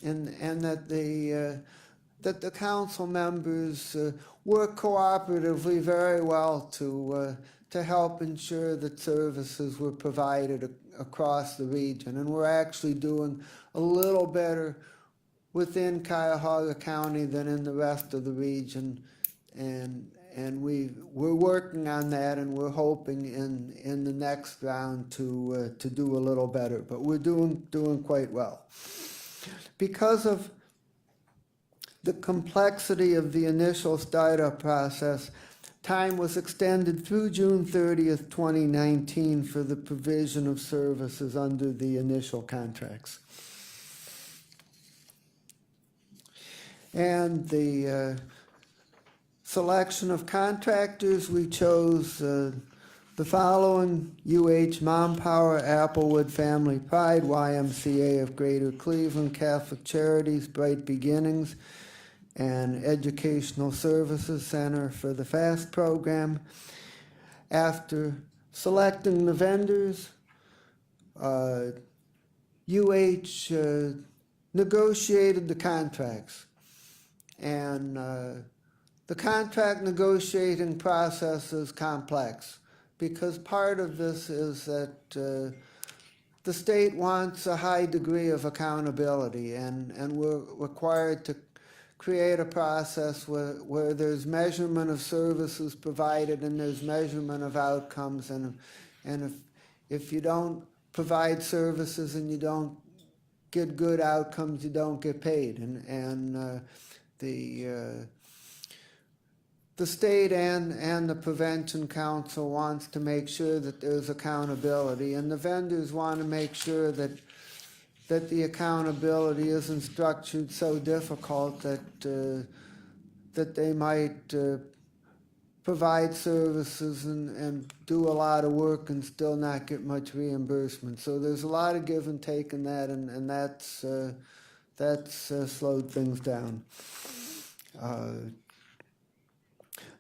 Speaker 9: And that the council members work cooperatively very well to help ensure that services were provided across the region. And we're actually doing a little better within Cuyahoga County than in the rest of the region. And we're working on that, and we're hoping in the next round to do a little better. But we're doing quite well. Because of the complexity of the initial startup process, time was extended through June 30th, 2019 for the provision of services under the initial contracts. And the selection of contractors, we chose the following: UH Mom Power, Applewood Family Pride, YMCA of Greater Cleveland, Catholic Charities, Bright Beginnings, and Educational Services Center for the FAST program. After selecting the vendors, UH negotiated the contracts. And the contract negotiating process is complex, because part of this is that the state wants a high degree of accountability, and we're required to create a process where there's measurement of services provided and there's measurement of outcomes, and if you don't provide services and you don't get good outcomes, you don't get paid. And the state and the Prevention Council wants to make sure that there's accountability, and the vendors want to make sure that the accountability isn't structured so difficult that they might provide services and do a lot of work and still not get much reimbursement. So there's a lot of give and take in that, and that's slowed things down.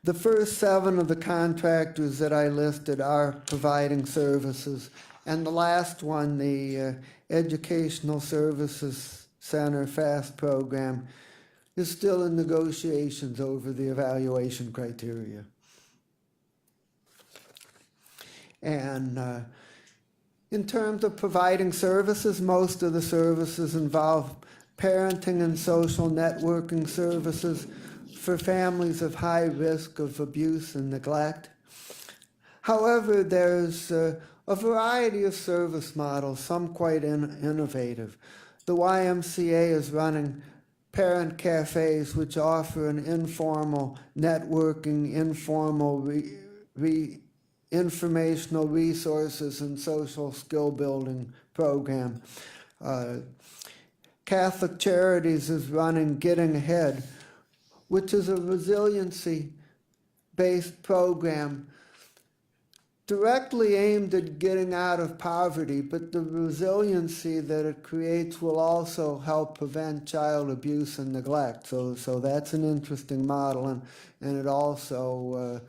Speaker 9: The first 7 of the contractors that I listed are providing services, and the last one, the Educational Services Center FAST program, is still in negotiations over the evaluation criteria. And in terms of providing services, most of the services involve parenting and social networking services for families of high risk of abuse and neglect. However, there's a variety of service models, some quite innovative. The YMCA is running parent cafes, which offer an informal networking, informal informational resources and social skill building program. Catholic Charities is running Getting Ahead, which is a resiliency-based program directly aimed at getting out of poverty, but the resiliency that it creates will also help prevent child abuse and neglect. So that's an interesting model, and it also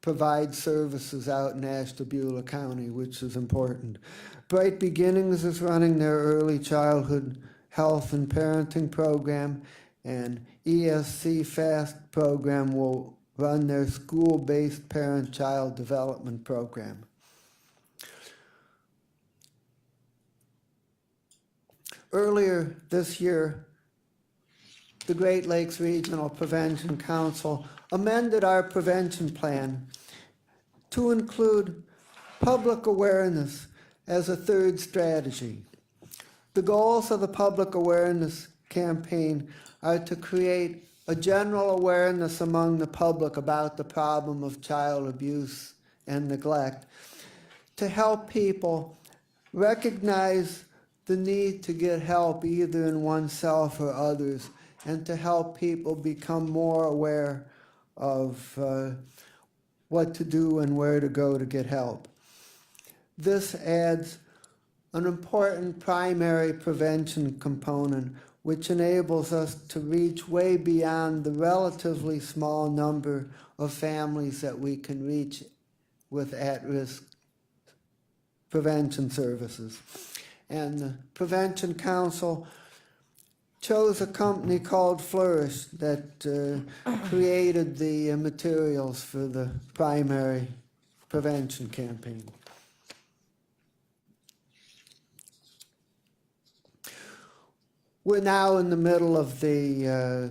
Speaker 9: provides services out in Ashtabula County, which is important. Bright Beginnings is running their early childhood health and parenting program, and ESC FAST program will run their school-based parent-child development program. Earlier this year, the Great Lakes Regional Prevention Council amended our prevention plan to include public awareness as a third strategy. The goals of the public awareness campaign are to create a general awareness among the public about the problem of child abuse and neglect, to help people recognize the need to get help either in oneself or others, and to help people become more aware of what to do and where to go to get help. This adds an important primary prevention component, which enables us to reach way beyond the relatively small number of families that we can reach with at-risk prevention services. And the Prevention Council chose a company called Flourish that created the materials for the primary prevention campaign. We're now in the middle of the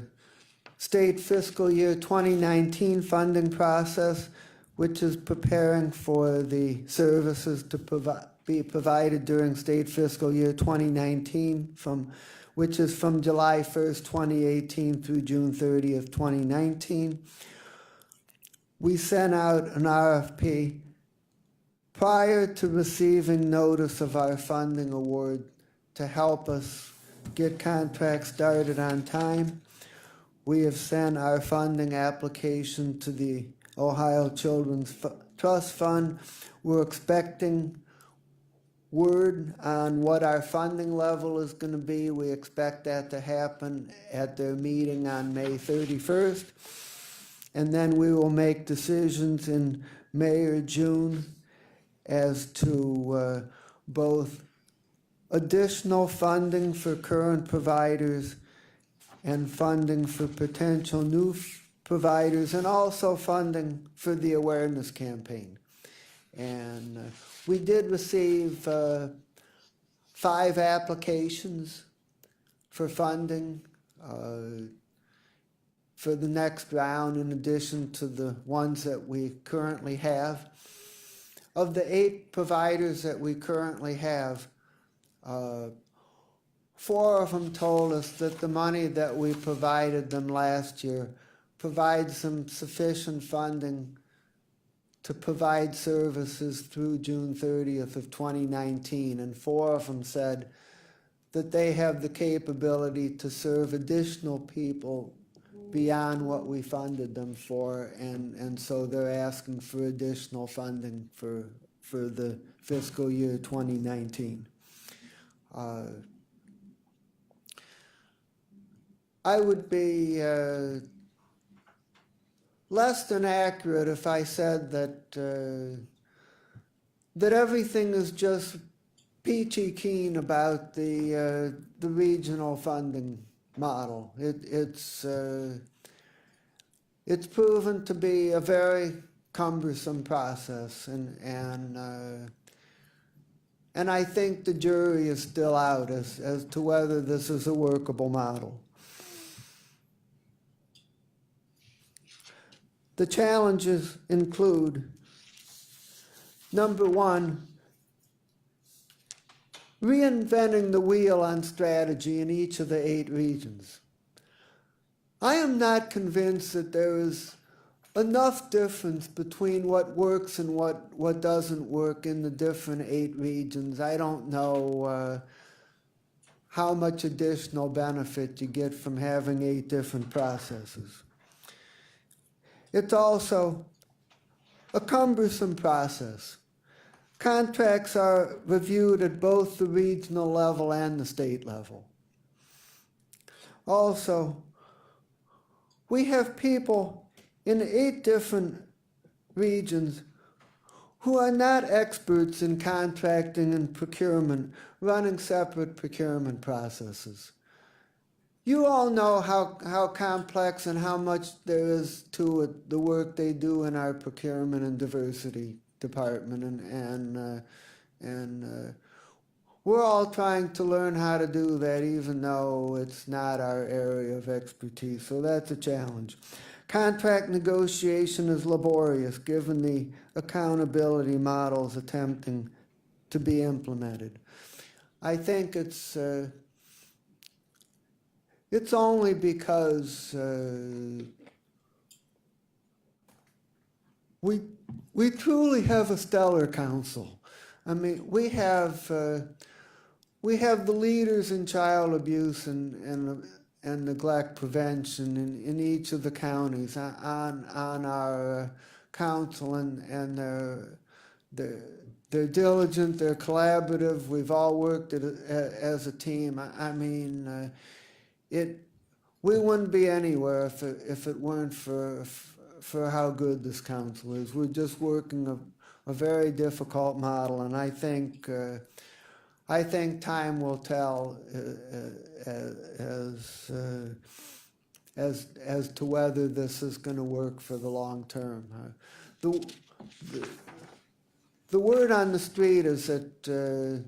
Speaker 9: state fiscal year 2019 funding process, which is preparing for the services to be provided during state fiscal year 2019, which is from July 1st, 2018 through June 30th, 2019. We sent out an RFP prior to receiving notice of our funding award to help us get contracts started on time. We have sent our funding application to the Ohio Children's Trust Fund. We're expecting word on what our funding level is going to be. We expect that to happen at their meeting on May 31st. And then we will make decisions in May or June as to both additional funding for current providers and funding for potential new providers, and also funding for the awareness campaign. And we did receive 5 applications for funding for the next round, in addition to the ones that we currently have. Of the 8 providers that we currently have, 4 of them told us that the money that we provided them last year provides them sufficient funding to provide services through June 30th of 2019, and 4 of them said that they have the capability to serve additional people beyond what we funded them for, and so they're asking for additional funding for the fiscal year 2019. I would be less than accurate if I said that that everything is just peachy keen about the regional funding model. It's proven to be a very cumbersome process, and I think the jury is still out as to whether this is a workable model. The challenges include, number one, reinventing the wheel on strategy in each of the 8 regions. I am not convinced that there is enough difference between what works and what doesn't work in the different 8 regions. I don't know how much additional benefit you get from having 8 different processes. It's also a cumbersome process. Contracts are reviewed at both the regional level and the state level. Also, we have people in 8 different regions who are not experts in contracting and procurement, running separate procurement processes. You all know how complex and how much there is to it, the work they do in our procurement and diversity department, and we're all trying to learn how to do that, even though it's not our area of expertise. So that's a challenge. Contract negotiation is laborious given the accountability models attempting to be implemented. I think it's only because we truly have a stellar council. I mean, we have the leaders in child abuse and neglect prevention in each of the counties on our council, and they're diligent, they're collaborative. We've all worked as a team. I mean, we wouldn't be anywhere if it weren't for how good this council is. We're just working a very difficult model, and I think time will tell as to whether this is going to work for the long term. The word on the street is that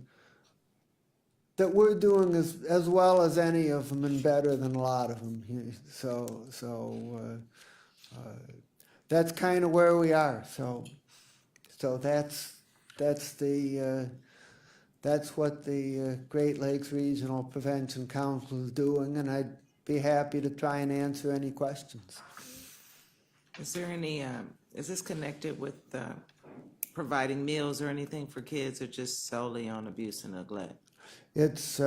Speaker 9: we're doing as well as any of them and better than a lot of them. So that's kind of where we are. So that's what the Great Lakes Regional Prevention Council is doing, and I'd be happy to try and answer any questions.
Speaker 1: Is there any, is this connected with providing meals or anything for kids, or just solely on abuse and neglect?
Speaker 9: It's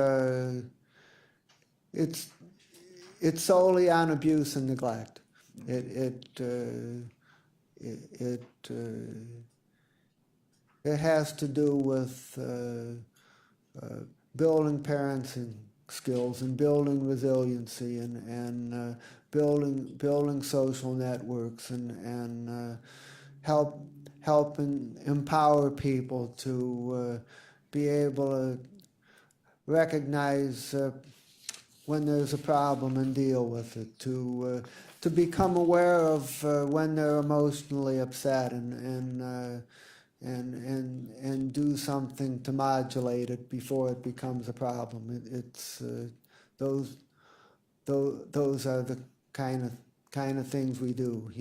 Speaker 9: solely on abuse and neglect. It has to do with building parenting skills and building resiliency and building social networks and helping empower people to be able to recognize when there's a problem and deal with it, to become aware of when they're emotionally upset and do something to modulate it before it becomes a problem. It's those are the kind of things we do.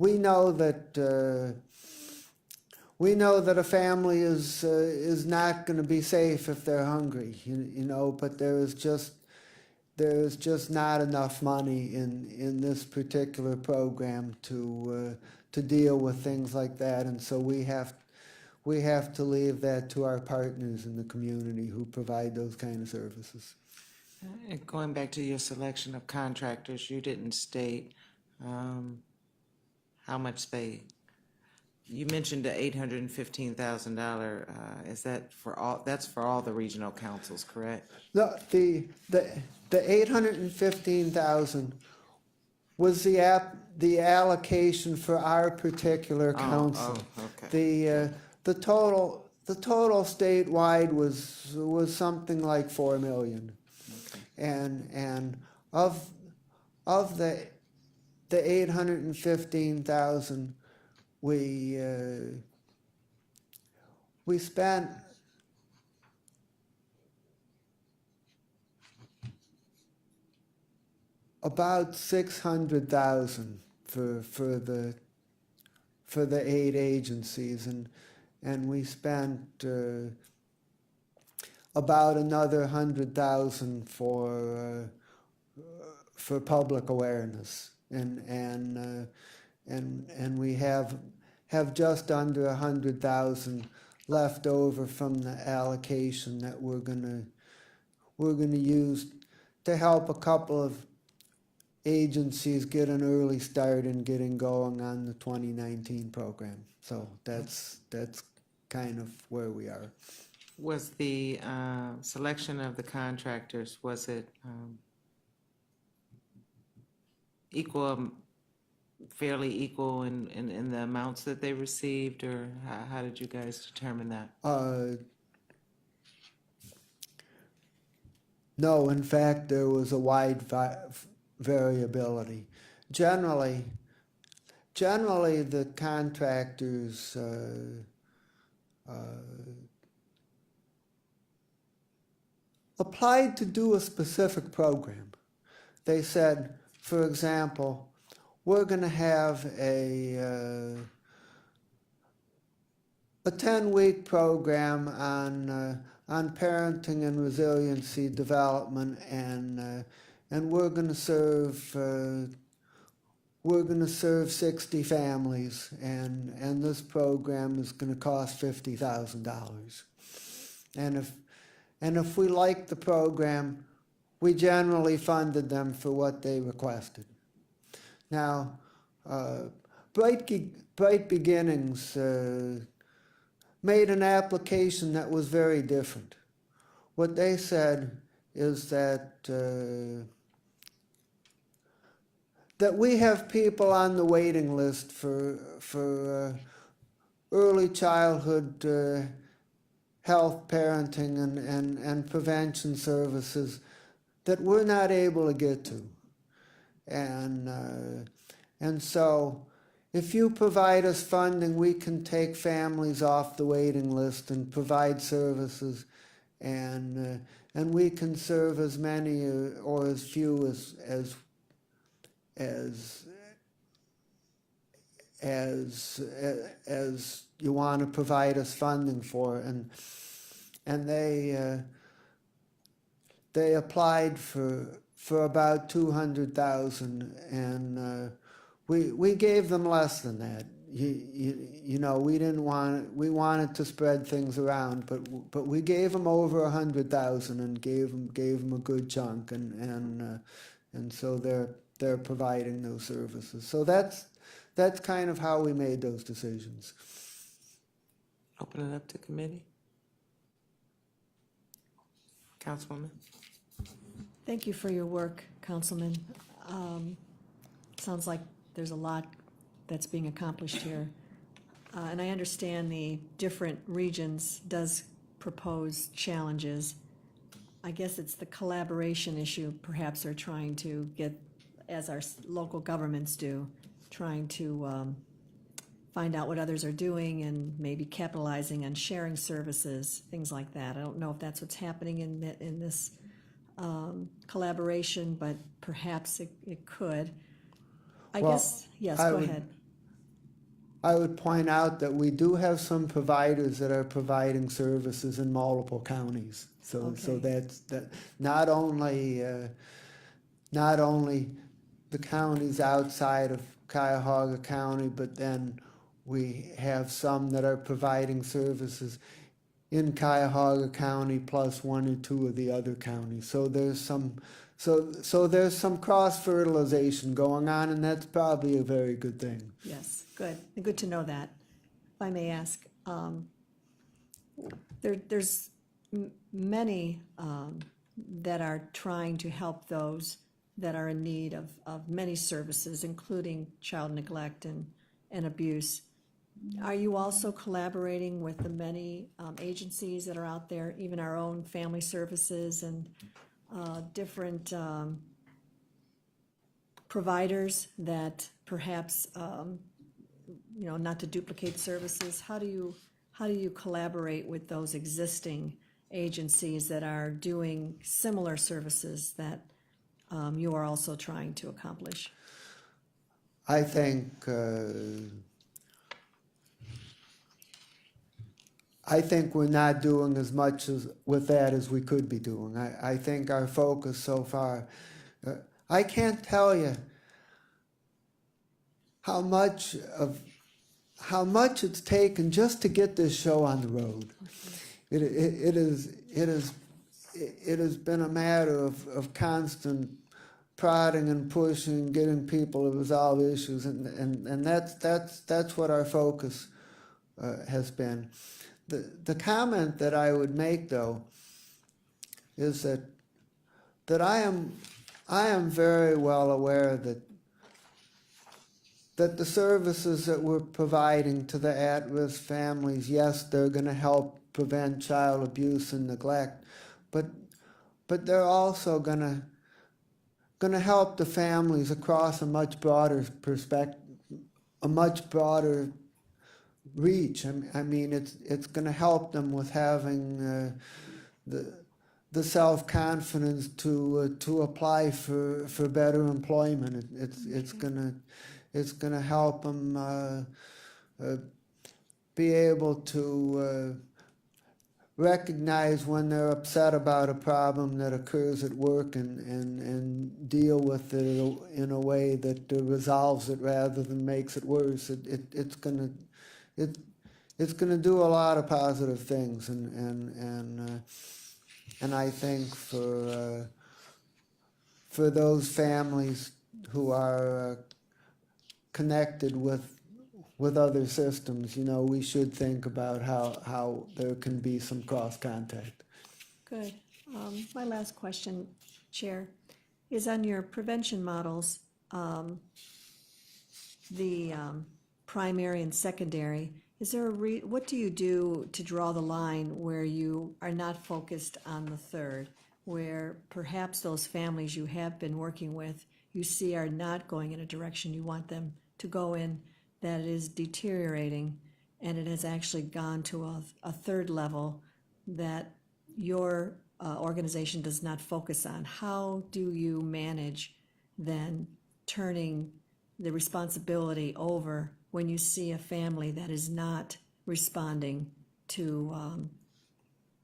Speaker 9: We know that a family is not going to be safe if they're hungry. But there is just not enough money in this particular program to deal with things like that, and so we have to leave that to our partners in the community who provide those kind of services.
Speaker 1: Going back to your selection of contractors, you didn't state how much you mentioned the $815,000. Is that for all? That's for all the regional councils, correct?
Speaker 9: No, the $815,000 was the allocation for our particular council.
Speaker 1: Okay.
Speaker 9: The total statewide was something like $4 million,
Speaker 1: Okay.
Speaker 9: and of the the 815,000, we spent about 600,000 for the 8 agencies, and we spent about another 100,000 for public awareness, and we have just under 100,000 left over from the allocation that we're gonna use to help a couple of agencies get an early start in getting going on the 2019 program. So that's kind of where we are.
Speaker 1: Was the selection of the contractors, was it equal, fairly equal in the amounts that they received, or how did you guys determine that?
Speaker 9: No, in fact, there was a wide variability. Generally, the contractors applied to do a specific program. They said, for example, we're going to have a 10-week program on parenting and resiliency development, and we're going to serve 60 families, and this program is going to cost $50,000. And if we liked the program, we generally funded them for what they requested. Now, Bright Beginnings made an application that was very different. What they said is that we have people on the waiting list for early childhood health, parenting, and prevention services that we're not able to get to. And so if you provide us funding, we can take families off the waiting list and provide services, and we can serve as many or as few as you want to provide us funding for. And they applied for about 200,000, and we gave them less than that. You know, we wanted to spread things around, but we gave them over 100,000 and gave them a good chunk, and so they're providing those services. So that's kind of how we made those decisions.
Speaker 1: Open it up to committee. Councilwoman.
Speaker 10: Thank you for your work, Councilman. Sounds like there's a lot that's being accomplished here. And I understand the different regions does propose challenges. I guess it's the collaboration issue perhaps they're trying to get, as our local governments do, trying to find out what others are doing and maybe capitalizing on sharing services, things like that. I don't know if that's what's happening in this collaboration, but perhaps it could. I guess, yes, go ahead.
Speaker 9: I would point out that we do have some providers that are providing services in multiple counties. So that's not only the counties outside of Cuyahoga County, but then we have some that are providing services in Cuyahoga County plus 1 or 2 of the other counties. So there's some cross-fertilization going on, and that's probably a very good thing.
Speaker 10: Yes, good. Good to know that. If I may ask, there's many that are trying to help those that are in need of many services, including child neglect and abuse. Are you also collaborating with the many agencies that are out there, even our own family services and different providers that perhaps, not to duplicate services? How do you collaborate with those existing agencies that are doing similar services that you are also trying to accomplish?
Speaker 9: I think we're not doing as much with that as we could be doing. I think our focus so far, I can't tell you how much it's taken just to get this show on the road. It has been a matter of constant prodding and pushing, getting people to resolve issues, and that's what our focus has been. The comment that I would make, though, is that I am very well aware that the services that we're providing to the at-risk families, yes, they're going to help prevent child abuse and neglect, but they're also going to help the families across a much broader perspective, a much broader reach. I mean, it's going to help them with having the self-confidence to apply for better employment. It's going to help them be able to recognize when they're upset about a problem that occurs at work and deal with it in a way that resolves it rather than makes it worse. It's going to do a lot of positive things, and I think for those families who are connected with other systems, we should think about how there can be some cross contact.
Speaker 10: Good. My last question, Chair, is on your prevention models, the primary and secondary. Is there what do you do to draw the line where you are not focused on the third, where perhaps those families you have been working with, you see are not going in a direction you want them to go in, that is deteriorating, and it has actually gone to a third level that your organization does not focus on? How do you manage then turning the responsibility over when you see a family that is not responding to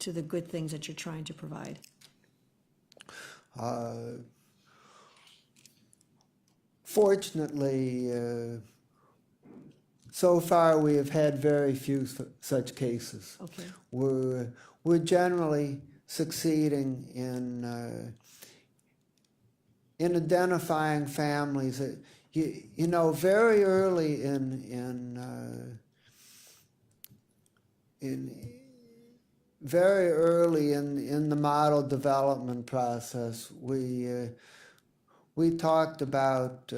Speaker 10: the good things that you're trying to provide?
Speaker 9: Fortunately, so far we have had very few such cases.
Speaker 10: Okay.
Speaker 9: We're generally succeeding in identifying families that very early in the model development process, we talked about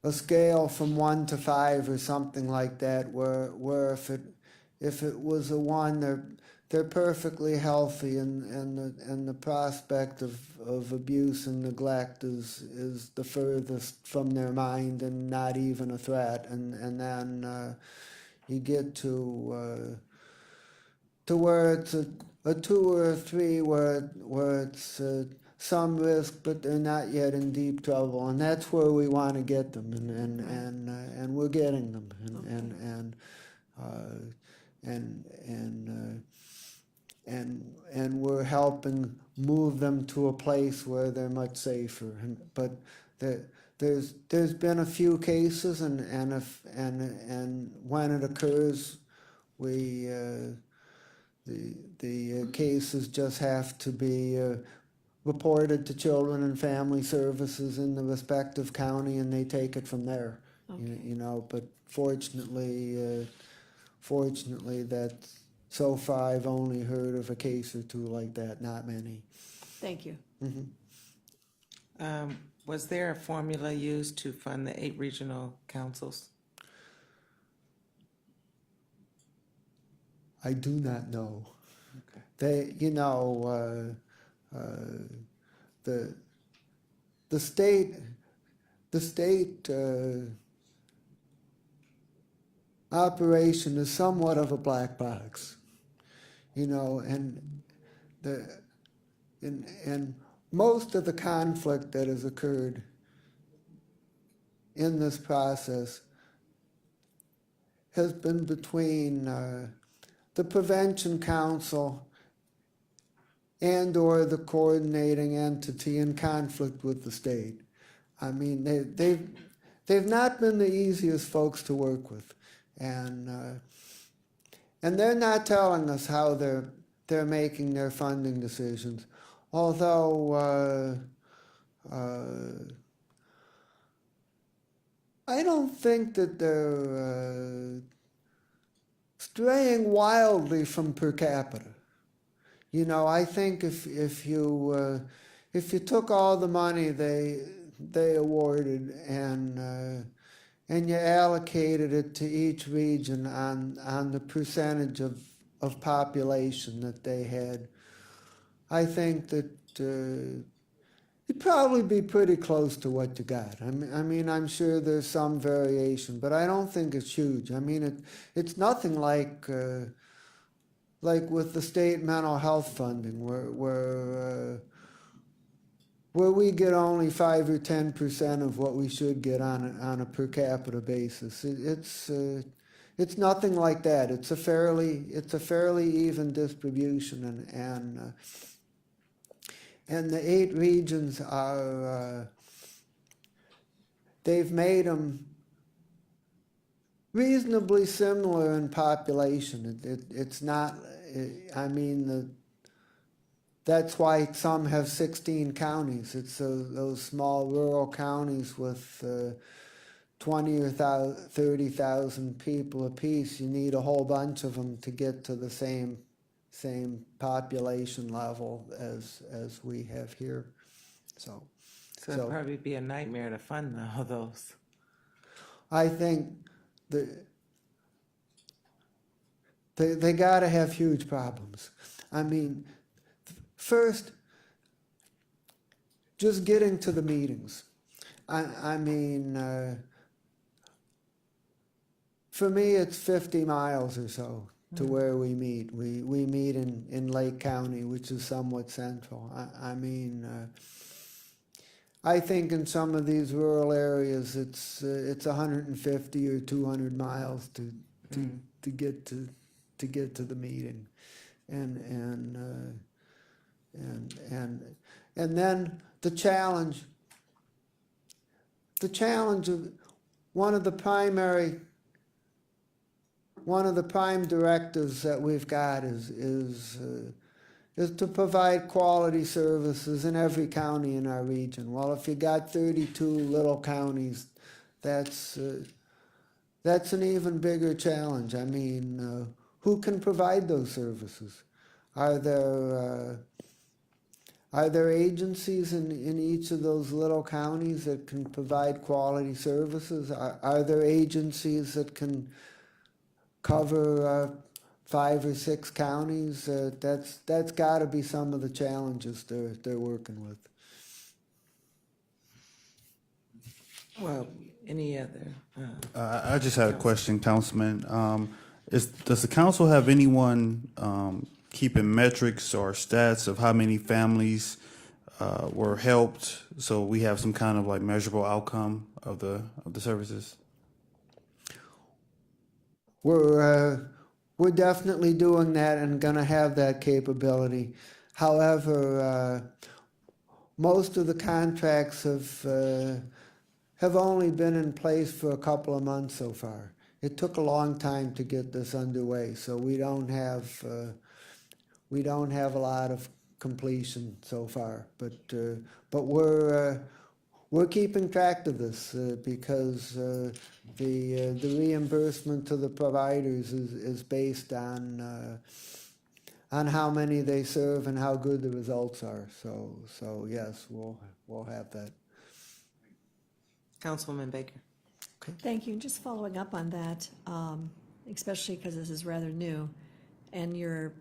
Speaker 9: a scale from 1 to 5 or something like that, where if it was a 1, they're perfectly healthy, and the prospect of abuse and neglect is the furthest from their mind and not even a threat, and then you get to where it's a 2 or a 3, where it's some risk, but they're not yet in deep trouble, and that's where we want to get them, and we're getting them, and we're helping move them to a place where they're much safer. But there's been a few cases, and when it occurs, the cases just have to be reported to Children and Family Services in the respective county, and they take it from there. Okay. But fortunately, that so far I've only heard of a case or two like that, not many.
Speaker 10: Thank you.
Speaker 9: Mm-hmm.
Speaker 1: Was there a formula used to fund the 8 regional councils?
Speaker 9: I do not know.
Speaker 1: Okay.
Speaker 9: the state operation is somewhat of a black box, and and most of the conflict that has occurred in this process has been between the Prevention Council and or the coordinating entity in conflict with the state. I mean, they've not been the easiest folks to work with, and they're not telling us how they're making their funding decisions. Although I don't think that they're straying wildly from per capita. I think if you took all the money they awarded and you allocated it to each region on the percentage of population that they had, I think that it'd probably be pretty close to what you got. I mean, I'm sure there's some variation, but I don't think it's huge. I mean, it's nothing like with the state mental health funding, where we get only 5 or 10% of what we should get on a per capita basis. It's nothing like that. It's a fairly even distribution, and the 8 regions are they've made them reasonably similar in population. It's not. I mean, that's why some have 16 counties. It's those small rural counties with 20 or 30,000 people apiece. You need a whole bunch of them to get to the same population level as we have here. So
Speaker 1: it'd probably be a nightmare to fund all those.
Speaker 9: I think they got to have huge problems. I mean, first, just getting to the meetings. I mean, for me, it's 50 miles or so to where we meet. We meet in Lake County, which is somewhat central. I mean, I think in some of these rural areas, it's 150 or 200 miles to get to the meeting, and then the challenge of one of the prime directives that we've got is to provide quality services in every county in our region. Well, if you got 32 little counties, that's an even bigger challenge. I mean, who can provide those services? Are there agencies in each of those little counties that can provide quality services? Are there agencies that can cover 5 or 6 counties? That's got to be some of the challenges they're working with.
Speaker 1: Well, any other?
Speaker 11: I just had a question, Councilman. Does the council have anyone keeping metrics or stats of how many families were helped, so we have some kind of like measurable outcome of the services?
Speaker 9: We're definitely doing that and going to have that capability. However, most of the contracts have only been in place for a couple of months so far. It took a long time to get this underway, so we don't have a lot of completion so far. But we're keeping track of this because the reimbursement to the providers is based on how many they serve and how good the results are. So yes, we'll have that.
Speaker 1: Councilwoman Baker.
Speaker 10: Thank you. Just following up on that, especially because this is rather new, and your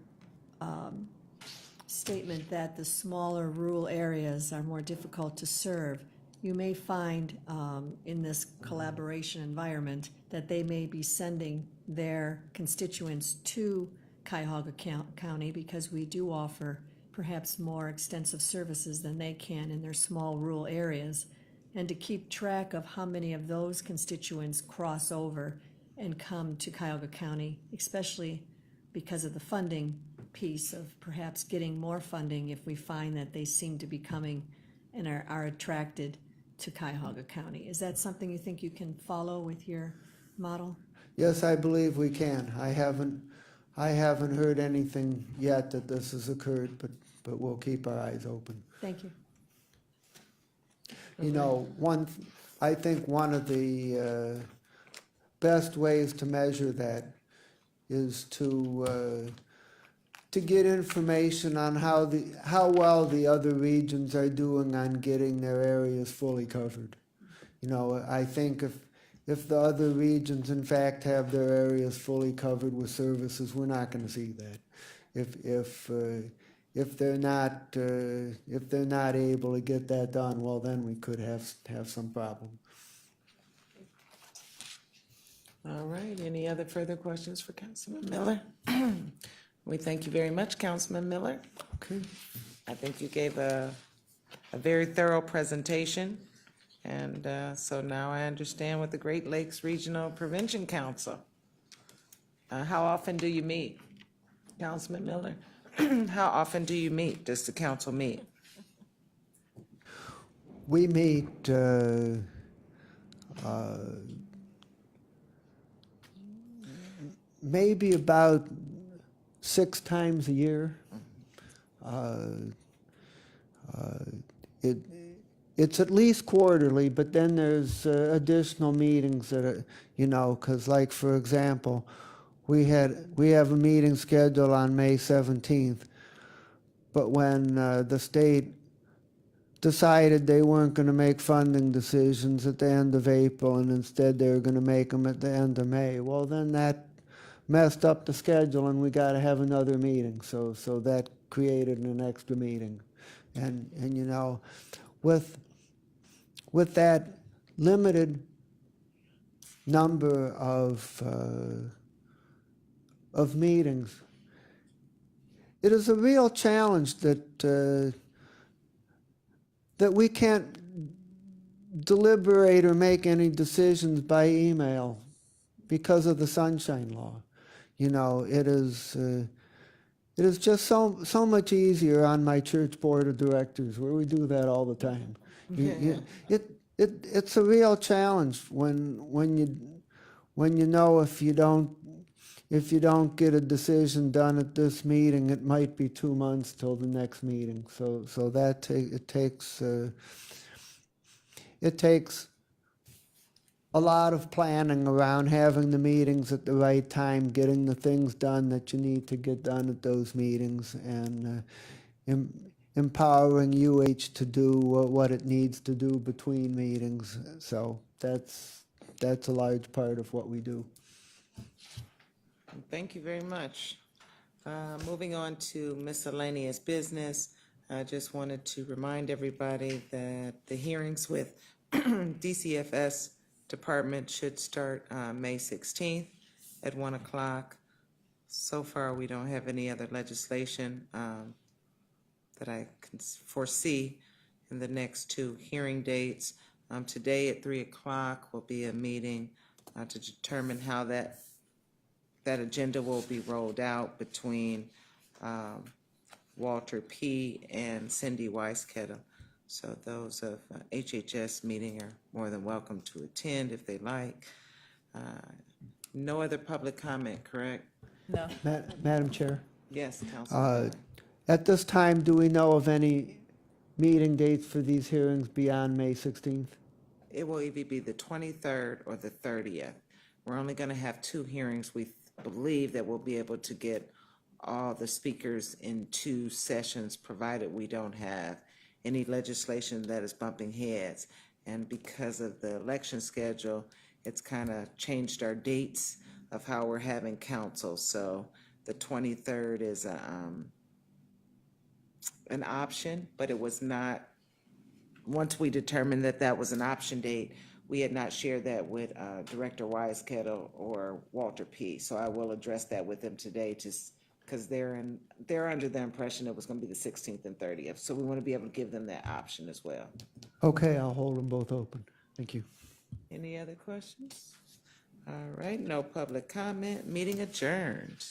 Speaker 10: statement that the smaller rural areas are more difficult to serve. you may find in this collaboration environment that they may be sending their constituents to Cuyahoga County because we do offer perhaps more extensive services than they can in their small rural areas. And to keep track of how many of those constituents cross over and come to Cuyahoga County, especially because of the funding piece of perhaps getting more funding if we find that they seem to be coming and are attracted to Cuyahoga County. Is that something you think you can follow with your model?
Speaker 9: Yes, I believe we can. I haven't heard anything yet that this has occurred, but we'll keep our eyes open.
Speaker 10: Thank you.
Speaker 9: You know, I think one of the best ways to measure that is to get information on how well the other regions are doing on getting their areas fully covered. You know, I think if the other regions in fact have their areas fully covered with services, we're not going to see that. If they're not able to get that done, well, then we could have some problem.
Speaker 1: All right, any other further questions for Councilman Miller? We thank you very much, Councilman Miller.
Speaker 9: Okay.
Speaker 1: I think you gave a very thorough presentation. And so now I understand with the Great Lakes Regional Prevention Council. How often do you meet, Councilman Miller? How often do you meet? Does the council meet?
Speaker 9: We meet maybe about 6 times a year. It's at least quarterly, but then there's additional meetings that are, you know, because like for example, we have a meeting scheduled on May 17th, but when the state decided they weren't going to make funding decisions at the end of April and instead they were going to make them at the end of May, well then that messed up the schedule and we got to have another meeting. So that created an extra meeting, and you know, with that limited number of meetings, it is a real challenge that we can't deliberate or make any decisions by email because of the Sunshine Law. You know, it is just so much easier on my church board of directors where we do that all the time. It's a real challenge when you know if you don't get a decision done at this meeting, it might be 2 months till the next meeting. So that it takes a lot of planning around having the meetings at the right time, getting the things done that you need to get done at those meetings, and empowering UH to do what it needs to do between meetings. So that's a large part of what we do.
Speaker 1: Thank you very much. Moving on to miscellaneous business, I just wanted to remind everybody that the hearings with DCFS department should start May 16th at 1 o'clock. So far, we don't have any other legislation that I can foresee in the next 2 hearing dates. Today at 3 o'clock will be a meeting to determine how that agenda will be rolled out between Walter P. and Cindy Weiskettle. So those of HHS meeting are more than welcome to attend if they like. No other public comment, correct?
Speaker 2: No.
Speaker 9: Madam Chair,
Speaker 1: Yes, Councilman.
Speaker 9: at this time, do we know of any meeting dates for these hearings beyond May 16th?
Speaker 1: It will either be the 23rd or the 30th. We're only going to have 2 hearings. We believe that we'll be able to get all the speakers in 2 sessions, provided we don't have any legislation that is bumping heads. And because of the election schedule, it's kind of changed our dates of how we're having council. So the 23rd is an option, but it was not once we determined that that was an option date, we had not shared that with Director Wisekettle or Walter P. So I will address that with them today, just because they're under the impression it was going to be the 16th and 30th. So we want to be able to give them that option as well.
Speaker 9: Okay, I'll hold them both open. Thank you.
Speaker 1: Any other questions? All right, no public comment. Meeting adjourned.